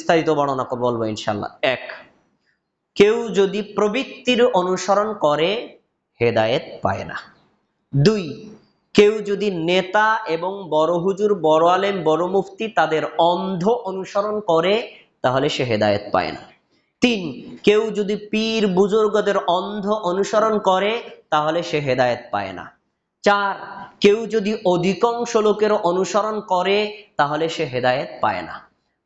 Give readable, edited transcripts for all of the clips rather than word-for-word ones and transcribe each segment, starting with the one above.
বিস্তারিত বর্ণনা বলবো ইনশাআল্লাহ। এক, কেউ যদি প্রবৃত্তির অনুসরণ করে হেদায়েত পায় না। দুই, কেউ যদি নেতা এবং বড় হুজুর, বড় আলেম, বড় মুফতি তাদের অন্ধ অনুসরণ করে তাহলে সে হেদায়েত পায় না। তিন, কেউ যদি পীর বুজুর্গদের অন্ধ অনুসরণ করে তাহলে সে হেদায়েত পায় না। চার, কেউ যদি অধিকাংশ লোকের অনুসরণ করে তাহলে সে হেদায়েত পায় না।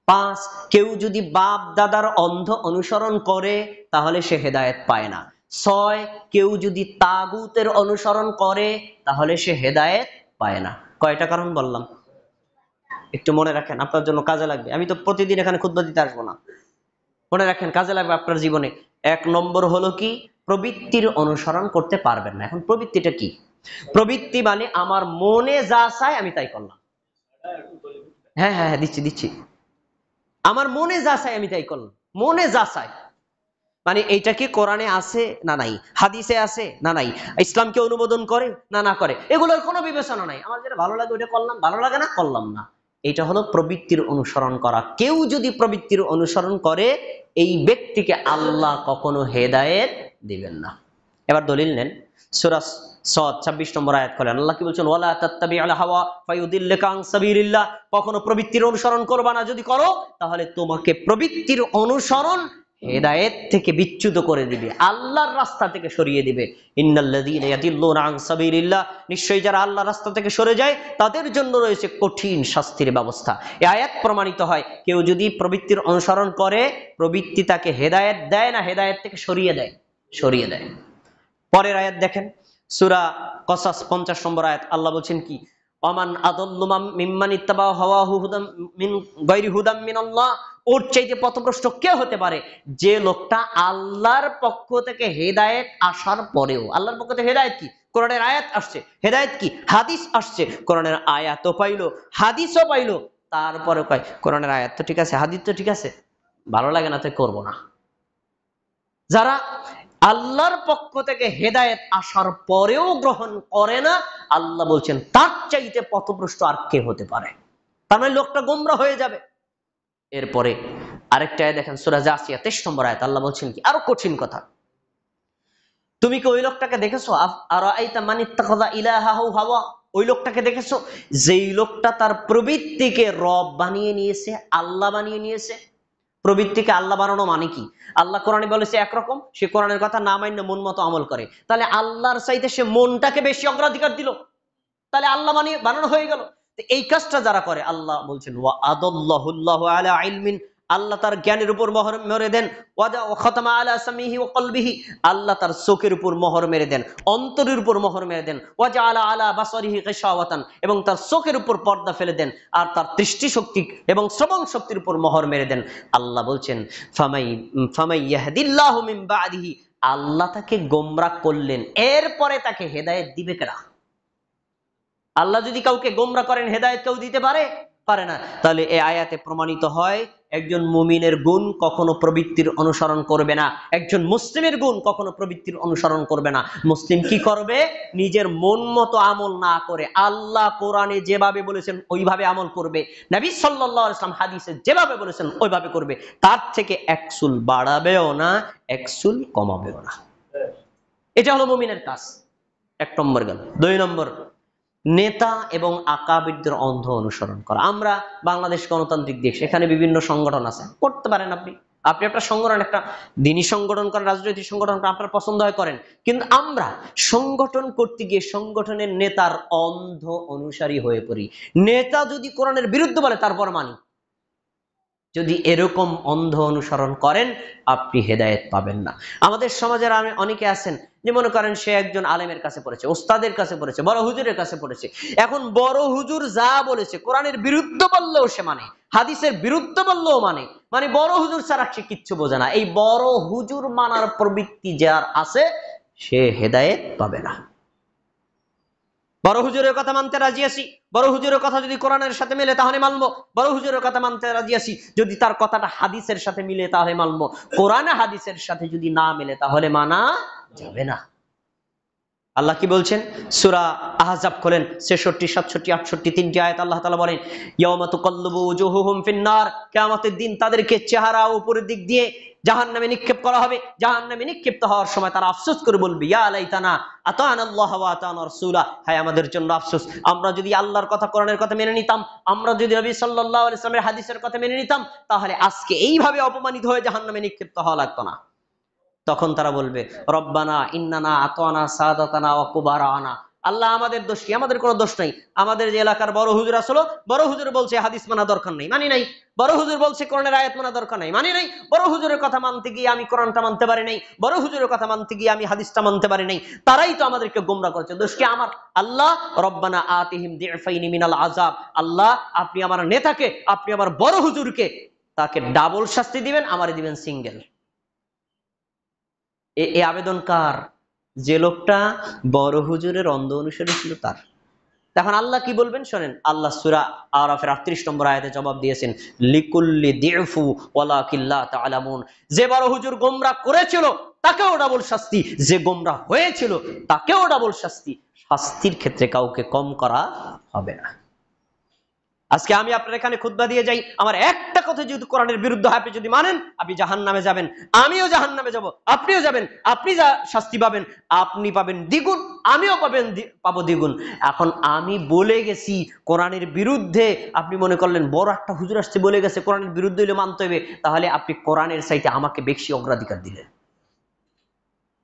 পাঁচ, কেউ যদি বাপ দাদার অন্ধ অনুসরণ করে তাহলে সে হেদায়েত পায় না। ছয়, কেউ যদি তাগুতের অনুসরণ করে তাহলে সে হেদায়েত পায় না। কয়টা কারণ বললাম? একটু মনে রাখেন, আপনার জন্য কাজে লাগবে। আমি তো প্রতিদিন এখানে খুতবা দিতে আসবো না, মনে রাখেন, কাজে লাগবে আপনার জীবনে। এক নম্বর হলো কি, প্রবৃত্তির অনুসরণ করতে পারবেন না। এখন প্রবৃত্তিটা কি? প্রবৃত্তি মানে আমার মনে যা চায় আমি তাই করলাম। হ্যাঁ হ্যাঁ হ্যাঁ, দিচ্ছি দিচ্ছি। আমার মনে যা চায় আমি তাই করলাম, মনে যা চায়। মানে এইটা কি কোরআনে আছে না নাই, হাদিসে আছে না নাই, ইসলামকে অনুমোদন করে না না করে, এগুলোর কোনো বিবেচনা নাই। আমার যেটা ভালো লাগে ওটা করলাম, ভালো লাগে না করলাম না। এটা হলো প্রবৃত্তির অনুসরণ করা। কেউ যদি প্রবৃত্তির অনুসরণ করে এই ব্যক্তিকে আল্লাহ কখনো হেদায়েত দিবেন না। এবার দলিল নেন, সূরা সদ 26 নম্বর আয়াত করেন। আল্লাহ কি বলছেন? ওয়ালা তাত্তাবিউল হাওয়া ফায়ুদিল্লাকা আন সাবিলিল্লাহ। কখনো প্রবৃত্তির অনুসরণ করবা না, যদি করো তাহলে তোমাকে প্রবৃত্তির অনুসরণ হেদায়েত থেকে বিচ্যুত করে দিবে, আল্লাহর রাস্তা থেকে সরিয়ে দিবে। ইন্নাল্লাযীনা ইয়াদিল্লুনা আন সাবিলিল্লাহ, নিশ্চয়ই যারা আল্লাহর রাস্তা থেকে সরে যায় তাদের জন্য রয়েছে কঠিন শাস্তির ব্যবস্থা। এই আয়াত প্রমাণিত হয়, কেউ যদি প্রবৃত্তির অনুসরণ করে প্রবৃত্তি তাকে হেদায়েত দেয় না, হেদায়েত থেকে সরিয়ে দেয়, সরিয়ে দেয়। পরের আয়াত দেখেন, সূরা কসাস 50 নম্বর আয়াত। আল্লাহ বলছেন কি? ওমান আদাল্লু মিম্মান ইত্তাবা হাওয়াহু হুদাম মিন গায়রি হুদাম মিনাল্লাহ। ওর চাইতে পথভ্রষ্ট কে হতে পারে? যে লোকটা আল্লাহর পক্ষ থেকে হেদায়েত আসার পরেও, আল্লাহর পক্ষ থেকে হেদায়েত কি? কোরআনের আয়াত আসছে, হেদায়েত কি? হাদিস আসছে, কোরআনের আয়াতও পাইলো, হাদিসও পাইলো, তারপরে কয় কোরআনের আয়াত তো ঠিক আছে, হাদিস তো ঠিক আছে, ভালো লাগে না তাই করবো না। যারা আল্লাহর পক্ষ থেকে হেদায়েত আসার পরেও গ্রহণ করে না, আল্লাহ বলছেন তার চাইতে পথভ্রষ্ট আর কে হতে পারে? তার মানে লোকটা গোমরা হয়ে যাবে। এরপরে আরেকটা আয়াত দেখেন, সূরা জাসিয়া 23 নম্বর আয়াত। আল্লাহ বলছেন কি? আরো কঠিন কথা, তুমি কি ওই লোকটাকে দেখেছো? আরাআইতা মান ইত্তাখাযা ইলাহাহু হাওয়া। ওই লোকটাকে দেখেছো যেই লোকটা তার প্রবৃত্তিকে রব বানিয়ে নিয়েছে, আল্লাহ বানিয়ে নিয়েছে। প্রবৃত্তিকে আল্লাহ বানানো মানে কি? আল্লাহ কোরআনে বলেছে একরকম, সে কোরআনের কথা না মান্য মন মতো আমল করে, তাহলে আল্লাহর চাইতে সে মনটাকে বেশি অগ্রাধিকার দিল, তাহলে আল্লাহ বানানো হয়ে গেল। এই কাজটা যারা করে, আল্লাহ বলছেন ওয়া আদাল্লাহুল্লাহু আলা ইলমিন, আল্লাহ তার জ্ঞানের উপর মোহর মেরে দেন। ওয়া খাতামা আলা সামিহি ওয়া কলবিহি, আল্লাহ তার চোখের উপর মোহর মেরে দেন, অন্তরের উপর মোহর মেরে দেন। ওয়া জাআলা আলা বাসারিহি গিশাওয়াতান, এবং তার চোখের উপর পর্দা ফেলে দেন, আর তার দৃষ্টি শক্তি এবং শ্রবণ শক্তির উপর মোহর মেরে দেন। আল্লাহ বলছেন ফামাই ইয়াহদিল্লাহু মিন বাদিহি, আল্লাহ তাকে গোমরাহ করলেন, এরপরে তাকে হেদায়েত দিবে কেডা? আল্লাহ যদি কাউকে গোমরা করেন, হেদায়েত কেউ দিতে পারে? পারে না। তাহলে এই আয়াতে প্রমাণিত হয় একজন মুমিনের গুণ কখনো প্রবৃত্তির অনুসরণ করবে না, একজন মুসলিমের গুণ কখনো প্রবৃত্তির অনুসরণ করবে না। মুসলিম কি করবে? নিজের মন মতো আমল না করে আল্লাহ কোরআনে যেভাবে বলেছেন ওইভাবে আমল করবে, নবী সাল্লাল্লাহু আলাইহি ওয়াসাল্লাম হাদিসে যেভাবে বলেছেন ওইভাবে করবে, তার থেকে এক চুল বাড়াবেও না, এক চুল কমাবেও না। এটা হলো মুমিনের কাজ। এক নম্বর গেল। দুই নম্বর, নেতা এবং আকাবিরদের অন্ধ অনুসরণ করা। আমরা বাংলাদেশ গণতান্ত্রিক দেশ, এখানে বিভিন্ন সংগঠন আছে, করতে পারেন আপনি, আপনি একটা সংগঠন, একটা দিনী সংগঠন করেন, রাজনৈতিক সংগঠন করেন, আপনার পছন্দ হয় করেন, কিন্তু আমরা সংগঠন করতে গিয়ে সংগঠনের নেতার অন্ধ অনুসারী হয়ে পড়ি। নেতা যদি কোরআনের বিরুদ্ধে বলে তারপর মানি। যদি এরকম অন্ধ অনুসরণ করেন আপনি হেদায়েত পাবেন না। আমাদের সমাজের অনেকে আছেন যে মনে করেন সে একজন আলেমের কাছে পড়েছে, ওস্তাদের কাছে পড়েছে, বড় হুজুরের কাছে পড়েছে, এখন বড় হুজুর যা বলেছে কোরআনের বিরুদ্ধে বললেও সে মানে, হাদিসের বিরুদ্ধে বললেও মানে, মানে বড় হুজুর ছাড়া সে কিচ্ছু বোঝে না। এই বড় হুজুর মানার প্রবৃত্তি যার আছে সে হেদায়েত পাবে না। বড় হুজুরের কথা মানতে রাজি আছি, বড় হুজুরের কথা যদি কোরআনের সাথে মিলে তাহলে মানবো, বড় হুজুরের কথা মানতে রাজি আছি যদি তার কথাটা হাদিসের সাথে মিলে তাহলে মানবো, কোরআন হাদিসের সাথে যদি না মিলে তাহলে মানা যাবে না। আল্লাহ কি বলছেন? সূরা আহজাব খোলেন, 66, 67, 68 তিনটি আয়াত আল্লাহ তাআলা বলেন, ইয়াউমা তুকাল্লিবু ওজুহুহুম ফিন-নার, কিয়ামতের দিন তাদেরকে চেহারা উপরের দিক দিয়ে জাহান্নামে নিক্ষেপ করা হবে। জাহান্নামে নিক্ষিপ্ত হওয়ার সময় তারা আফসোস করে বলবে, ইয়া লাইতানা আতানাল্লাহ ওয়া আতানা রাসূলা, হায় আমাদের জন্য আফসোস, আমরা যদি আল্লাহর কথা, কোরআনের কথা মেনে নিতাম, আমরা যদি নবী সাল্লাল্লাহু আলাইহি ওয়াসাল্লামের হাদিসের কথা মেনে নিতাম, তাহলে আজকে এইভাবে অপমানিত হয়ে জাহান্নামে নিক্ষিপ্ত হওয়া লাগতো না। তখন তারা বলবে, রব্বানা ইন্নানা আতানা সাদাতানা ওয়া কুবারানা, আল্লাহ আমাদের দোষ কি? আমাদের কোনো দোষ নাই। আমাদের যে এলাকার বড় হুজুর আসলো, বড় হুজুর বলছে হাদিস মানা দরকার নাই, মানি নাই। বড় হুজুর বলছে কোরআনের আয়াত মানা দরকার নাই, মানি নাই। বড় হুজুরের কথা মানতে গিয়ে আমি কোরআনটা মানতে পারি নাই, বড় হুজুরের কথা মানতে গিয়ে আমি হাদিসটা মানতে পারি নাই। তারাই তো আমাদেরকে গোমরা করেছে, দোষ কি আমার? আল্লাহ রব্বানা আতিহিম দিফাইনি মিনাল আযাব, আল্লাহ আপনি আমার নেতাকে, আপনি আমার বড় হুজুরকে, তাকে ডাবল শাস্তি দিবেন, আমারে দিবেন সিঙ্গেল। এই আবেদন কার? যে লোকটা বড় হুজুরের অন্ধ অনুসারী ছিল তার। তখন আল্লাহ কি বলবেন শোনেন, আল্লাহ সূরা আরাফের 38 নম্বর আয়াতে জবাব দিয়েছেন, লিকুল্লি দিফু ওয়ালাকিন লা তা'লামুন, যে বড় হুজুর গোমরা করেছিল তাকেও ডাবল শাস্তি, যে গোমরা হয়েছিল তাকেও ডাবল শাস্তি। শাস্তির ক্ষেত্রে কাউকে কম করা হবে না। আজকে আমি আপনার এখানে খুতবা দিয়ে যাই, আমার একটা কথা যদি কোরআনের বিরুদ্ধে হয়, আপনি যদি মানেন, আপনি জাহান্নামে যাবেন, আমিও জাহান্নামে যাব, আপনিও যাবেন। আপনি যা শাস্তি পাবেন, আপনি পাবেন দ্বিগুণ, আমিও পাবো দ্বিগুণ। এখন আমি বলে গেছি কোরআনের বিরুদ্ধে, আপনি মনে করলেন বড় একটা হুজুর আসছে বলে গেছে কোরআনের বিরুদ্ধে হলে মানতে হবে, তাহলে আপনি কোরআনের চাইতে আমাকে বেশি অগ্রাধিকার দিলেন।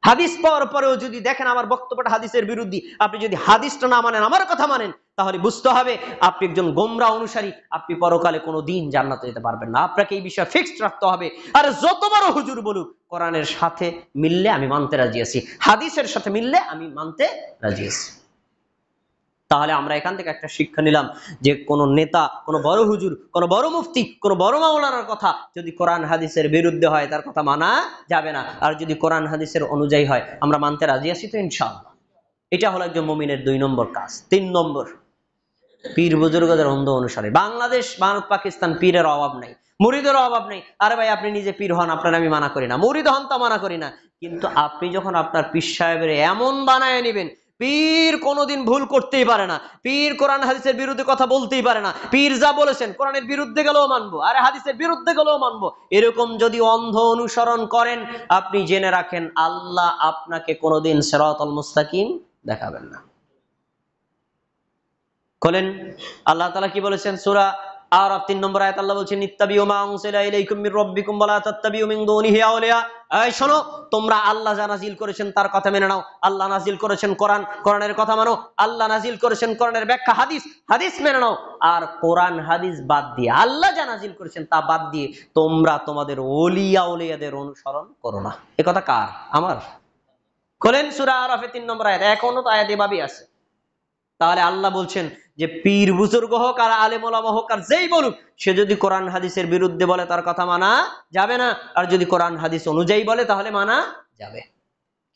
হাদিস পাওয়ার পরেও যদি দেখেন আমার বক্তব্যটা হাদিসের বিরুদ্ধে, আপনি যদি হাদিসটা না মানেন, আমার কথা মানেন, তাহলে বুঝতে হবে আপনি একজন গোমরা অনুসারী, আপনি পরকালে কোনো দিন জান্নাতে যেতে পারবেন না। আপনাকে এই বিষয়ে ফিক্সড রাখতে হবে। আর যত বড় হুজুর বলুক, কোরআনের সাথে মিললে আমি মানতে রাজি আছি, হাদিসের সাথে মিললে আমি মানতে রাজি আছি। তাহলে আমরা এখান থেকে একটা শিক্ষা নিলাম যে কোন নেতা, কোন বড় হুজুর, কোন বড় মুফতি, কোন বড় মাওলানার কথা যদি কোরআন হাদিসের বিরুদ্ধে হয়, তার কথা মানা যাবে না। আর যদি কোরআন হাদিসের অনুযায়ী হয়, আমরা মানতে রাজি আছি তো ইনশাআল্লাহ। এটা হলো একজন মুমিনের 2 নম্বর কাজ। 3 নম্বর, পীর বুজুর্গদের অন্ধ অনুসারে। বাংলাদেশ, ভারত, পাকিস্তান পীরের অভাব নাই, মুরিদের অভাব নেই। আরে ভাই আপনি নিজে পীর হন, আপনার আমি মানা করি না, মুরিদ হন তা মানা করি না, কিন্তু আপনি যখন আপনার পীর সাহেবের এমন বানায় নেবেন, পীর কোনোদিন ভুল করতেই পারে না, পীর কোরআন হাদিসের বিরুদ্ধে কথা বলতেই পারে না, পীর যা বলেছেন কোরআনের বিরুদ্ধে গেলেও মানবো, আরে হাদিসের বিরুদ্ধে গেলেও মানবো, এরকম যদি অন্ধ অনুসরণ করেন, আপনি জেনে রাখেন আল্লাহ আপনাকে কোনোদিন সিরাতাল মুস্তাকিম দেখাবেন না। বলেন আল্লাহ তাআলা কি বলেছেন? সূরা আরাফ 3 নম্বর আয়াত আল্লাহ বলেছেন, ইত্তাবিউ মা উনজিলা ইলাইকুম মির রাব্বিকুম ওয়া লা তাত্তাবিউ মিন দুনিহি আউলিয়া। এই শোনো, তোমরা আল্লাহ যা নাজিল করেছেন তার কথা মেনে নাও। আল্লাহ নাজিল করেছেন কোরআন, কোরআনের কথা মানো। আল্লাহ নাজিল করেছেন কোরআনের ব্যাখ্যা হাদিস, হাদিস মেনে নাও। আর কোরআন হাদিস বাদ দিয়ে, আল্লাহ যা নাজিল করেছেন তা বাদ দিয়ে তোমরা তোমাদের ওলিয়া আউলিয়াদের অনুসরণ করো না। এ কথা কার? আমার। বলেন সূরা আরাফে 3 নম্বর আয়াত, এখনো তো আয়াত এভাবেই আছে। তাহলে আল্লাহ বলছেন যে পীর বুজুর্গ হোক আর আলেম ওলামা হোক আর যেই বলুক, সে যদি কোরআন হাদিসের বিরুদ্ধে বলে তার কথা মানা যাবে না, আর যদি কোরআন হাদিস অনুযায়ী বলে তাহলে মানা যাবে।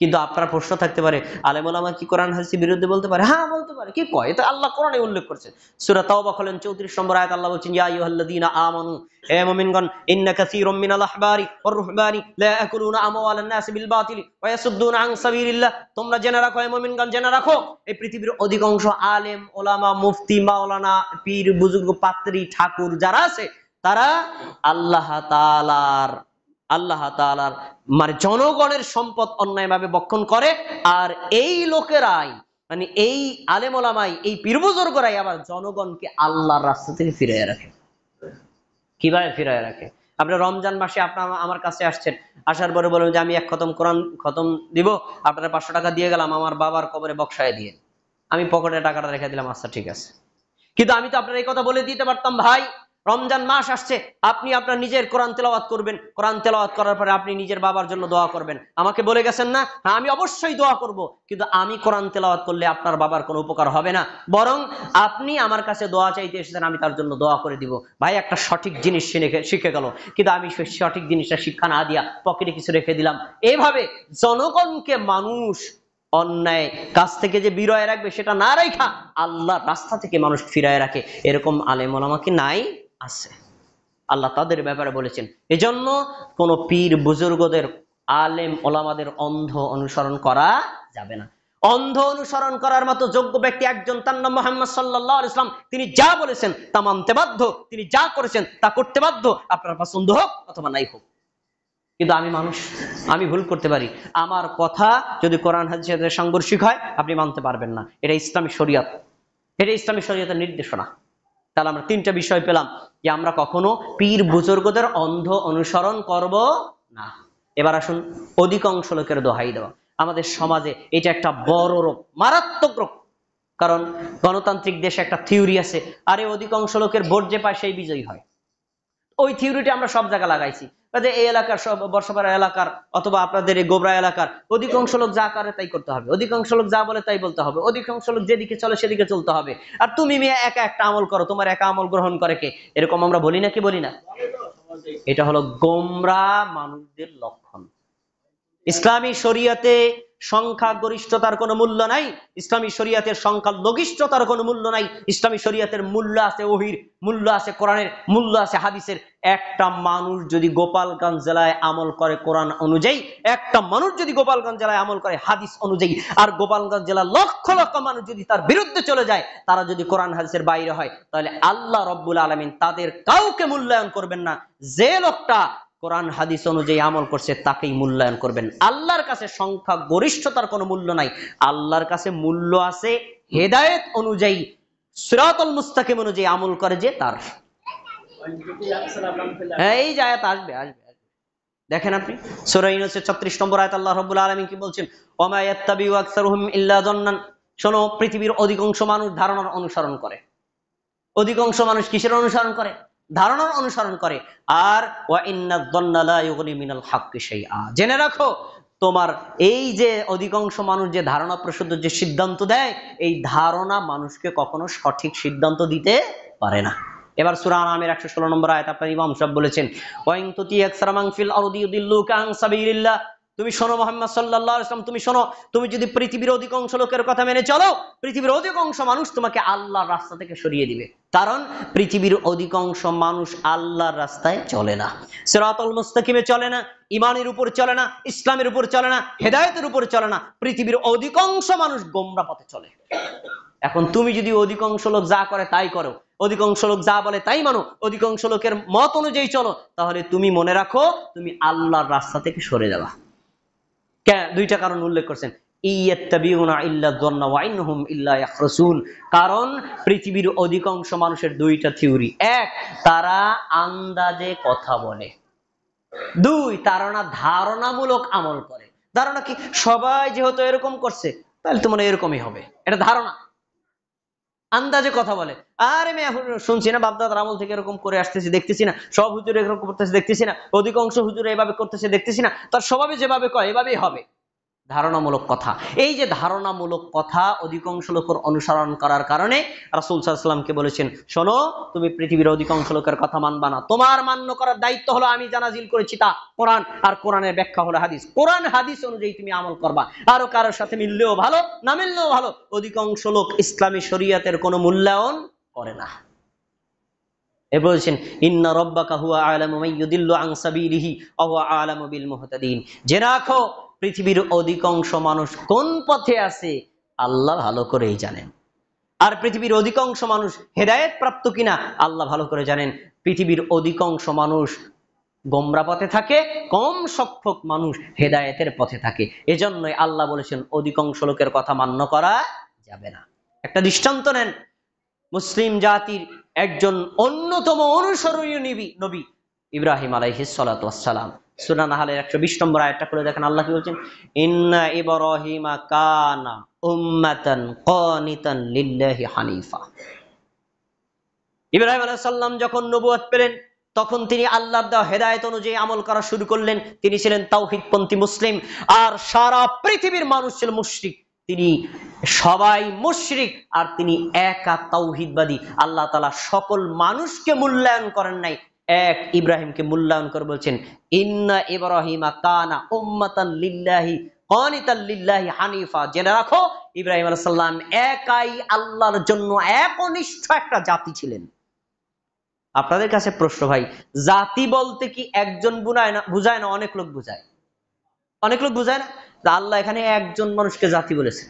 কিন্তু আপনার প্রশ্ন থাকতে পারে, আলেম ওলামা কি কোরআন হাদিসের বিরুদ্ধে বলতে পারে? হ্যাঁ বলতে পারে, কি কয়? এটা আল্লাহ কোরআনে উল্লেখ করেছেন। সূরা তাওবা খোলেন 34 নম্বর আয়াত আল্লাহ বলছেন, ইয়া আইয়ুহাল্লাযীনা আমানু, হে মুমিনগণ, ইন্না কাসীরাম মিনাল আহবারি ওয়ার রুহবানি লা ইয়াকুলুনা আমওয়ালান নাস বিল বাতিল ওয়া ইয়াসুদ্দুনা আন সাবিলিল্লাহ। তোমরা জেনে রাখো, হে মুমিনগণ জেনে রাখো, এই পৃথিবীর অধিকাংশ আলেম ওলামা, মুফতি, মাওলানা, পীর বুজুর্গ, পাত্রী, ঠাকুর যারা আছে, তারা আল্লাহ তাআলার মানে জনগণের সম্পদ অন্যায়ভাবে বক্ষণ করে। আর এই লোকেরাই, মানে এই আলেম ওলামাই, এই পীর বুজুর্গরাই আবার জনগণকে আল্লাহর রাস্তা থেকে ফিরিয়ে রাখে। কিভাবে ফিরিয়ে রাখে? আপনি রমজান মাসে আপনার আমার কাছে আসছেন, আসার পরে বলবেন যে আমি 1 খতম কোরআন খতম দিব, আপনারা 500 টাকা দিয়ে গেলাম, আমার বাবার কবরে বক্সায় দিয়ে। আমি পকেটে টাকাটা রেখে দিলাম, আচ্ছা ঠিক আছে। কিন্তু আমি তো আপনার এই কথা বলে দিতে পারতাম, ভাই রমজান মাস আসছে, আপনি আপনার নিজের কোরআন তেলাওয়াত করবেন, কোরআন তেলাওয়াত করার পরে আপনি নিজের বাবার জন্য দোয়া করবেন। আমাকে বলে গেছেন না? হ্যাঁ আমি অবশ্যই দোয়া করব, কিন্তু আমি কোরআন তেলাওয়াত করলে আপনার বাবার কোনো উপকার হবে না, বরং আপনি আমার কাছে দোয়া চাইতে এসেছেন, আমি তার জন্য দোয়া করে দিব। ভাই একটা সঠিক জিনিস শিখে গেল, কিন্তু আমি সেই সঠিক জিনিসটা শিক্ষা না দিয়া পকেটে কিছু রেখে দিলাম। এইভাবে জনগণকে মানুষ অন্যায় কাজ থেকে যে বিরয় রাখবে সেটা না রাখা আল্লাহর রাস্তা থেকে মানুষ ফিরায় রাখে, এরকম আলেম ওলামা কি নাই? আছে। আল্লাহ তাদের ব্যাপারে বলেছেন, এজন্য কোন পীর বুজুর্গদের, আলেম ওলামাদের অন্ধ অনুসরণ করা যাবে না। অন্ধ অনুসরণ করার মতো যোগ্য ব্যক্তি একজন, তার নাম মুহাম্মদ সাল্লাল্লাহু আলাইহি ওয়াসাল্লাম। তিনি যা বলেছেন তা মানতে বাধ্য, তিনি যা করেছেন তা করতে বাধ্য, আপনার পছন্দ হোক অথবা নাই হোক। কিন্তু আমি মানুষ, আমি ভুল করতে পারি। আমার কথা যদি কোরআন হাদিসের সাথে সাংঘর্ষিক হয়, আপনি মানতে পারবেন না। এটা ইসলামী শরিয়ত, এটা ইসলামী শরিয়তের নির্দেশনা। তাহলে আমরা তিনটা বিষয় পেলাম যে আমরা কখনো পীর বুজুর্গদের অন্ধ অনুসরণ করব না। এবার আসুন অধিকাংশ লোকের দোহাই দেওয়া। আমাদের সমাজে এটা একটা বড় রোগ, মারাত্মক রোগ। কারণ গণতান্ত্রিক দেশে একটা থিওরি আছে, আরে অধিকাংশ লোকের ভোট যে পায় সেই বিজয়ী হয়। ওই থিওরিটা আমরা সব জায়গায় লাগাইছি, এই এলাকার সব বর্ষাপাড়া এলাকার অথবা আপনাদের এই গোবরা এলাকার অধিকাংশ লোক যা করে তাই করতে হবে, অধিকাংশ লোক যা বলে তাই বলতে হবে, অধিকাংশ লোক যেদিকে চলে সেদিকে চলতে হবে। আর তুমি মেয়ে একা একটা আমল করো, তোমার একা আমল গ্রহণ করে কে? এরকম আমরা বলি না কি বলি না? এটা হলো গোমরা মানুষদের লক্ষণ। ইসলামী শরিয়তে সংখ্যা গরিষ্ঠতার কোনো মূল্য নাই, ইসলামী শরিয়তের সংখ্যা লঘিষ্ঠতার কোনো মূল্য নাই। ইসলামী শরিয়তের মূল্য আছে ওহীর, মূল্য আছে কোরআনের, মূল্য আছে হাদিসের। একটা মানুষ যদি গোপালগঞ্জ জেলায় আমল করে কোরআন অনুযায়ী, একটা মানুষ যদি গোপালগঞ্জ জেলায় আমল করে হাদিস অনুযায়ী, আর গোপালগঞ্জ জেলার লক্ষ লক্ষ মানুষ যদি তার বিরুদ্ধে চলে যায়, তারা যদি কোরআন হাদিসের বাইরে হয়, তাহলে আল্লাহ রব্বুল আলামিন তাদের কাউকে মূল্যায়ন করবেন না। যে লোকটা কোরআন হাদিস অনুযায়ী আমল করছে তাকেই মূল্যায়ন করবেন। আল্লাহর কাছে সংখ্যা গরিষ্ঠতার কোনো মূল্য নাই, আল্লাহর কাছে মূল্য আছে হেদায়েত অনুযায়ী, সিরাতুল মুস্তাকিম অনুযায়ী আমল করে যে তার। এই যে আয়াত আসবে আসবে দেখেন আপনি সূরা ইউনূসের 36 নম্বর আয়াত আল্লাহ রাব্বুল আলামিন কি বলছেন? ওমা ইয়াত্তাবিউ আকসারুহুম ইল্লা যান্নান। শোনো, পৃথিবীর অধিকাংশ মানুষ ধারণার অনুসরণ করে। অধিকাংশ মানুষ কিসের অনুসরণ করে? ধারণার অনুসরণ করে। আর ওয়া ইন্নায যান্না লা ইউগনি মিনাল হাক্কি শাইআ। জেনে রাখো, তোমার এই যে অধিকাংশ মানুষ যে ধারণা প্রসূত যে সিদ্ধান্ত দেয়, এই ধারণা মানুষকে কখনো সঠিক সিদ্ধান্ত দিতে পারে না। এবার সূরা আনামের 116 নম্বর আয়াত আপনার ইমাম সাহেব বলেছেন, ওয়া ইন তুতি আকসারা মান ফিল আরদি ইউদিল্লুকা আন সাবিলিল্লাহ। তুমি শোনো মুহাম্মদ সাল্লাল্লাহু আলাইহি ওয়াসাল্লাম, তুমি শোনো, তুমি যদি পৃথিবীর অধিকাংশ লোকের কথা মেনে চলো, পৃথিবীর অধিকাংশ মানুষ তোমাকে আল্লাহর রাস্তা থেকে সরিয়ে দিবে। কারণ পৃথিবীর অধিকাংশ মানুষ আল্লাহর রাস্তায় চলে না, সিরাতুল মুস্তাকিমে চলে না, ঈমানের উপর চলে না, ইসলামের উপর চলে না, হেদায়েতের উপর চলে না। পৃথিবীর অধিকাংশ মানুষ গোমরা পথে চলে। এখন তুমি যদি অধিকাংশ লোক যা করে তাই করো, অধিকাংশ লোক যা বলে তাই মানো, অধিকাংশ লোকের মত অনুযায়ী চলো, তাহলে তুমি মনে রাখো তুমি আল্লাহর রাস্তা থেকে সরে যাবা। দুইটা কারণ উল্লেখ করছেন, কারণ পৃথিবীর অধিকাংশ মানুষের দুইটা থিওরি। এক, তারা আন্দাজে কথা বলে। দুই, তারা না ধারণামূলক আমল করে। ধারণা কি? সবাই যেহেতু এরকম করছে তাহলে তো মনে এরকমই হবে, এটা ধারণা। আন্দাজে কথা বলে, আরে মেয়ে শুনছি না বাপদাদার আমল থেকে এরকম করে আসতেছি, দেখতেছি না সব হুজুর এরকম করতেছে, দেখতেছি না অধিকাংশ হুজুর এভাবে করতেছে, দেখতেছি না তার স্বভাবে যেভাবে কয় এভাবেই হবে। ধারণামূলক কথা। এই যে ধারণামূলক কথা অধিকাংশ লোকের অনুসরণ করার কারণে রাসূল সাল্লাল্লাহু আলাইহি ওয়াসাল্লাম কে বলেছেন, শোনো, তুমি পৃথিবীর অধিকাংশ লোকের কথা মানবা না, তোমার মান্য করার দায়িত্ব হলো আমি যা নাজিল করেছি তা কোরআন, আর কোরআনের ব্যাখ্যা হলো হাদিস। কোরআন হাদিস অনুযায়ী তুমি আমল করবা। আরো কারোর সাথে মিললেও ভালো, না মিললেও ভালো। অধিকাংশ লোক ইসলামী শরীয়তের কোনো মূল্যায়ন করে না। এ বলছেন, ইন্না রাব্বাকা হুয়া আ'লামু মান ইউদিল্লু আন সাবিলিহি ওয়া হুয়া আ'লামু বিল মুহতাদিন। জেনে রাখো, পৃথিবীর অধিকাংশ মানুষ কোন পথে আছে আল্লাহ ভালো করেই জানেন। আর পৃথিবীর অধিকাংশ মানুষ হেদায়েত প্রাপ্ত কিনা আল্লাহ ভালো করে জানেন। পৃথিবীর অধিকাংশ মানুষ গোমরা পথে থাকে, কম সংখ্যক মানুষ হেদায়েতের পথে থাকে। এজন্যই আল্লাহ বলেছেন অধিকাংশ লোকের কথা মান্য করা যাবে না। একটা দৃষ্টান্ত নেন, মুসলিম জাতির একজন অন্যতম অনুসরণীয় নবী ইব্রাহিম আলাইহিস সালাতু ওয়াস সালাম। সূরা নাহলের 120 নম্বর আয়াতটা খুলে দেখেন, আল্লাহ কি বলছেন? ইন্না ইব্রাহিমা কানা উম্মাতান কানিতান লিল্লাহি হানিফা। ইব্রাহিম আলাইহিস সালাম যখন নবুয়ত পেলেন, তখন তিনি আল্লাহর দেওয়া হেদায়েত অনুযায়ী আমল করা শুরু করলেন। তিনি ছিলেন তাওহীদপন্থী মুসলিম, আর সারা পৃথিবীর মানুষ ছিল মুশরিক। তিনি সবাই মুশরিক, আর তিনি একা তাওহীদবাদী। আল্লাহ তাআলা সকল মানুষকে মূল্যায়ন করেন নাই, এক ইব্রাহিমকে মূল্যায়ন করে বলছেন, ইন্না ইব্রাহিমা কানা উম্মাতান লিল্লাহি কানিতান লিল্লাহি হানিফা। জেনে রাখো, ইব্রাহিম আলাইহিস সালাম একাই আল্লাহর জন্য একনিষ্ঠ একটা জাতি ছিলেন। আপনাদের কাছে প্রশ্ন ভাই, জাতি বলতে কি একজন বুঝায় না অনেক লোক বুঝায়? অনেক লোক বুঝায় না? আল্লাহ এখানে একজন মানুষকে জাতি বলেছেন।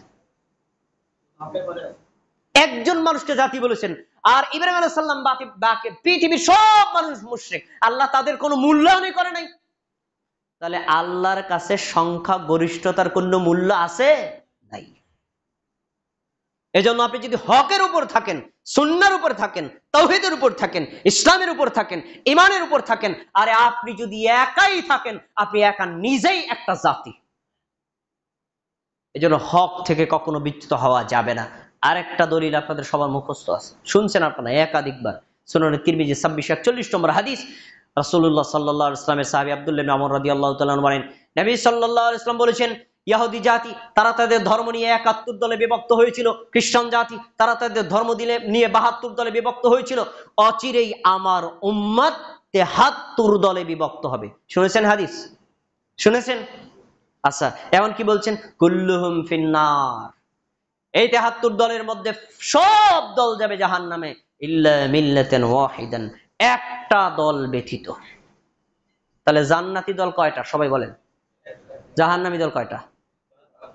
একজন মানুষকে জাতি বলেছেন। আর ইব্রাহিম আলাইহিস সালাম বাকি পৃথিবীর সব মানুষ মুশরিক, আল্লাহ তাদের কোনো মূল্যায়নই করে নাই। তাহলে আল্লাহর কাছে সংখ্যা গরিষ্ঠতার কোনো মূল্য আছে? নাই। এজন্য আপনি যদি হকের উপর থাকেন, সুন্নাহর উপর থাকেন, তাওহীদের উপর থাকেন, ইসলামের উপর থাকেন, ঈমানের উপর থাকেন, আরে আপনি যদি একাই থাকেন, আপনি একা নিজেই একটা জাতি। এজন্য হক থেকে কখনো বিচ্যুত হওয়া যাবে না। আরেকটা দলিল আপনাদের সবার মুখস্থ আছে, শুনছেন আপনারা একাধিকবার, সুনান তিরমিজি 2641 নম্বর হাদিস। রাসূলুল্লাহ সাল্লাল্লাহু আলাইহি ওয়াসাল্লামের সাহাবী আব্দুল্লাহ ইবনে আমর রাদিয়াল্লাহু তাআলা আনহু বলেন, নবী সাল্লাল্লাহু আলাইহি ওয়াসাল্লাম বলেছেন, ইহুদি জাতি তারা তাদের ধর্ম নিয়ে ৭১ দলে বিভক্ত হয়েছিল, খ্রিস্টান জাতি তারা তাদের ধর্ম নিয়ে ৭২ দলে বিভক্ত হয়েছিল, অচিরেই আমার উম্মত ৭৩ দলে বিভক্ত হবে। শুনেছেন হাদিস? শুনেছেন? আচ্ছা, এমন কি বলছেন? কুল্লুহুম ফিন্নার, এই ৭৩ দলের মধ্যে সব দল যাবে জাহান্নামে, ইল্লা মিল্লাতান ওয়াহিদান, একটা দল ব্যতীত। তাহলে জান্নাতি দল কয়টা সবাই বলেন? জাহান্নামী দল কয়টা?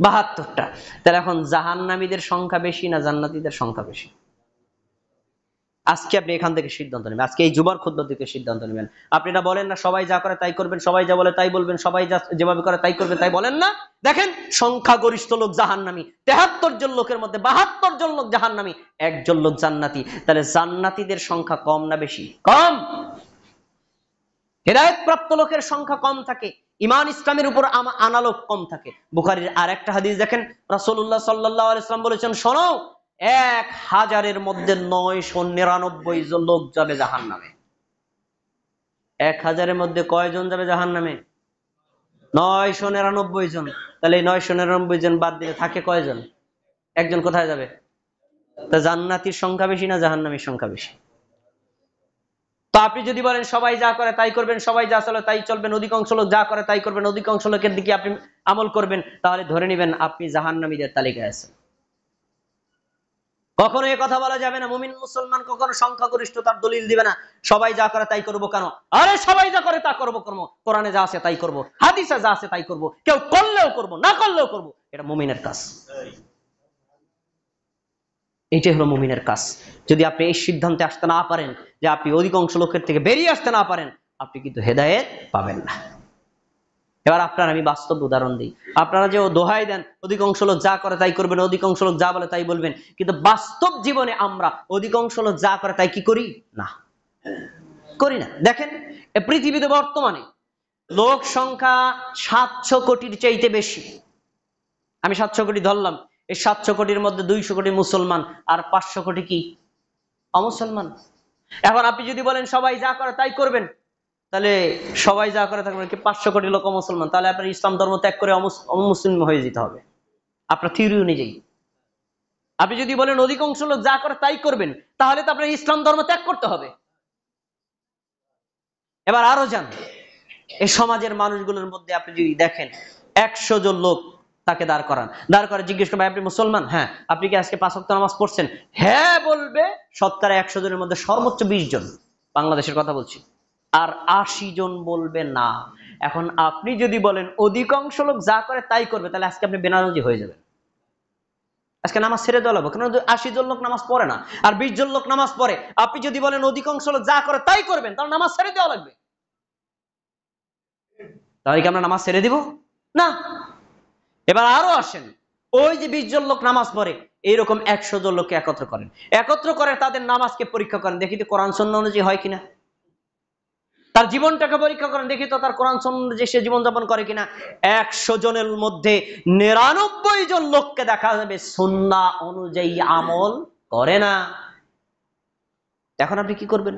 ৭২টা। তাহলে এখন জাহান্নামীদের সংখ্যা বেশি না জান্নাতীদের সংখ্যা বেশি? আজকে আপনি এখান থেকে সিদ্ধান্ত নেবেন, আজকে এই জুমার খুতবা থেকে সিদ্ধান্ত নেবেন। আপনারা বলেন না সবাই যা করে তাই করবেন, সবাই যা বলে তাই বলবেন, সবাই যা যেভাবে করে তাই করবেন, তাই বলেন না? দেখেন সংখ্যাগরিষ্ঠ লোক জাহান্নামী, ৭৩ জন লোকের মধ্যে ৭২ জন লোক জাহান্নামী, একজন লোক জান্নাতি। তাহলে জান্নাতীদের সংখ্যা কম না বেশি? কম। হেদায়েত প্রাপ্ত লোকের সংখ্যা কম থাকে, ঈমান ইসলামের উপর আনা লোক কম থাকে। বুখারীর আরেকটা হাদিস দেখেন, রাসূলুল্লাহ সাল্লাল্লাহু আলাইহি ওয়াসাল্লাম বলেছেন, শোনো, ১,০০০-এর মধ্যে ৯৯৯ জন লোক যাবে জাহান্নামে। ১,০০০-এর মধ্যে কয়জন যাবে জাহান্নামে? ৯৯৯ জন। তাহলে এই ৯৯৯ জন বাদ দিলে থাকে কয়জন? একজন কোথায় যাবে? তা জান্নাতীর সংখ্যা বেশি না জাহান্নামীর সংখ্যা বেশি? তো আপনি যদি বলেন সবাই যা করে তাই করবেন, সবাই যা চলে তাই চলবেন, অধিকাংশ লোক যা করে তাই করবেন, অধিকাংশ লোকের দিকে আপনি আমল করবেন, তাহলে ধরে নেবেন আপনি জাহান্নামীদের তালিকায় আছেন। কখনো এ কথা বলা যাবে না। মুমিন মুসলমান কখনো সংখ্যাগরিষ্ঠতার দলিল দিবে না, সবাই যা করে তাই করবো কেন? আরে সবাই যা করে তা করবো, কোরআনে যা আছে তাই করবো, হাদিসে যা আছে তাই করবো, কেউ করলেও করবো না করলেও করবো, এটা মুমিনের কাজ। এইটাই হলো মুমিনের কাজ। যদি আপনি এই সিদ্ধান্তে আসতে না পারেন, যে আপনি অধিকাংশ লোকের থেকে বেরিয়ে আসতে না পারেন, আপনি কিন্তু হেদায়েত পাবেন না। এবার আপনার আমি বাস্তব উদাহরণ দিই। আপনারা যে দোহাই দেন অধিকাংশ লোক যা করে তাই করবেন, অধিকাংশ লোক যা বলে তাই বলবেন, কিন্তু বাস্তব জীবনে আমরা অধিকাংশ লোক যা করে তাই কি করি? না, করি না। দেখেন পৃথিবীতে বর্তমানে লোক সংখ্যা ৭০০ কোটির চাইতে বেশি। আমি ৭০০ কোটি ধরলাম, এই ৭০০ কোটির মধ্যে ২০০ কোটি মুসলমান আর ৫০০ কোটি কি অমুসলমান। এখন আপনি যদি বলেন সবাই যা করে তাই করবেন, তাহলে সবাই যা করে থাকবেন কি ৫০০ কোটি লোক মুসলমান, তাহলে আপনার ইসলাম ধর্ম ত্যাগ করে অমুসলিম হয়ে যেতে হবে আপনার থিওরি অনুযায়ী। আপনি যদি বলেন অধিকাংশ লোক যা করে তাই করবেন, তাহলে তো আপনার ইসলাম ধর্ম ত্যাগ করতে হবে। এবার আরো যান, এই সমাজের মানুষগুলোর মধ্যে আপনি যদি দেখেন ১০০ জন লোক তাকে দাঁড় করে জিজ্ঞেস করবে আপনি মুসলমান? হ্যাঁ। আপনি কি আজকে ৫ ওয়াক্ত নামাজ পড়ছেন? হ্যাঁ বলবে শতকরা ১০০ জনের মধ্যে সর্বোচ্চ ২০ জন, বাংলাদেশের কথা বলছি, আর ৮০ জন বলবে না। এখন আপনি যদি বলেন অধিকাংশ লোক যা করে তাই করবে, তাহলে আজকে আপনি বেনামাজি হয়ে যাবেন, আজকে নামাজ ছেড়ে দেওয়া লাগবে। কারণ ৮০ জন লোক নামাজ পড়ে না আর ২০ জন লোক নামাজ পড়ে। আপনি যদি বলেন অধিকাংশ লোক যা করে তাই করবেন, তাহলে নামাজ ছেড়ে দেওয়া লাগবে। তাহলে কি আমরা নামাজ ছেড়ে দিব? না। এবার আরো আসেন, ওই যে ২০ জন লোক নামাজ পড়ে, এইরকম ১০০ জন লোককে একত্র করে তাদের নামাজকে পরীক্ষা করেন, দেখি তো কোরআন সুন্নাহ অনুযায়ী হয় কিনা। তার জীবনটাকে পরীক্ষা করেন, দেখি তো তার কোরআন সুন্নাহ অনুযায়ী সে জীবনযাপন করে কিনা। ১০০ জনের মধ্যে ৯৯ জন লোককে দেখা যাবে সুন্নাহ অনুযায়ী আমল করে না। এখন আপনি কি করবেন?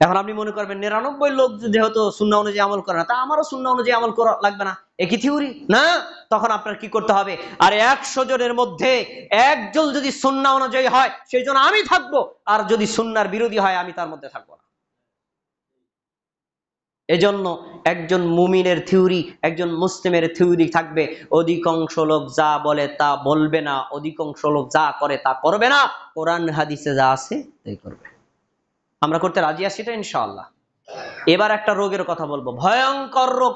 এখন আপনি মনে করবেন ৯৯ লোক যেহেতু সুন্নাহ অনুযায়ী আমল করে না, তা আমারও সুন্নাহ অনুযায়ী আমল করা লাগবে না, একই থিওরি না। তখন আপনার কি করতে হবে? আর ১০০ জনের মধ্যে একজন যদি সুন্নাহ অনুযায়ী হয় সেই জন্য আমি থাকবো, আর যদি সুন্নাহর বিরোধী হয় আমি তার মধ্যে থাকবো না। এজন্য একজন মুমিনের থিওরি, একজন মুসলিমের থিওরি থাকবে অধিকাংশ লোক যা বলে তা বলবে না, অধিকাংশ লোক যা করে তা করবে না, কোরআন হাদিসে যা আছে তাই করবে। আমরা করতে রাজি আছি তো ইনশাআল্লাহ। এবার একটা রোগের কথা বলবো, ভয়ঙ্কর রোগ।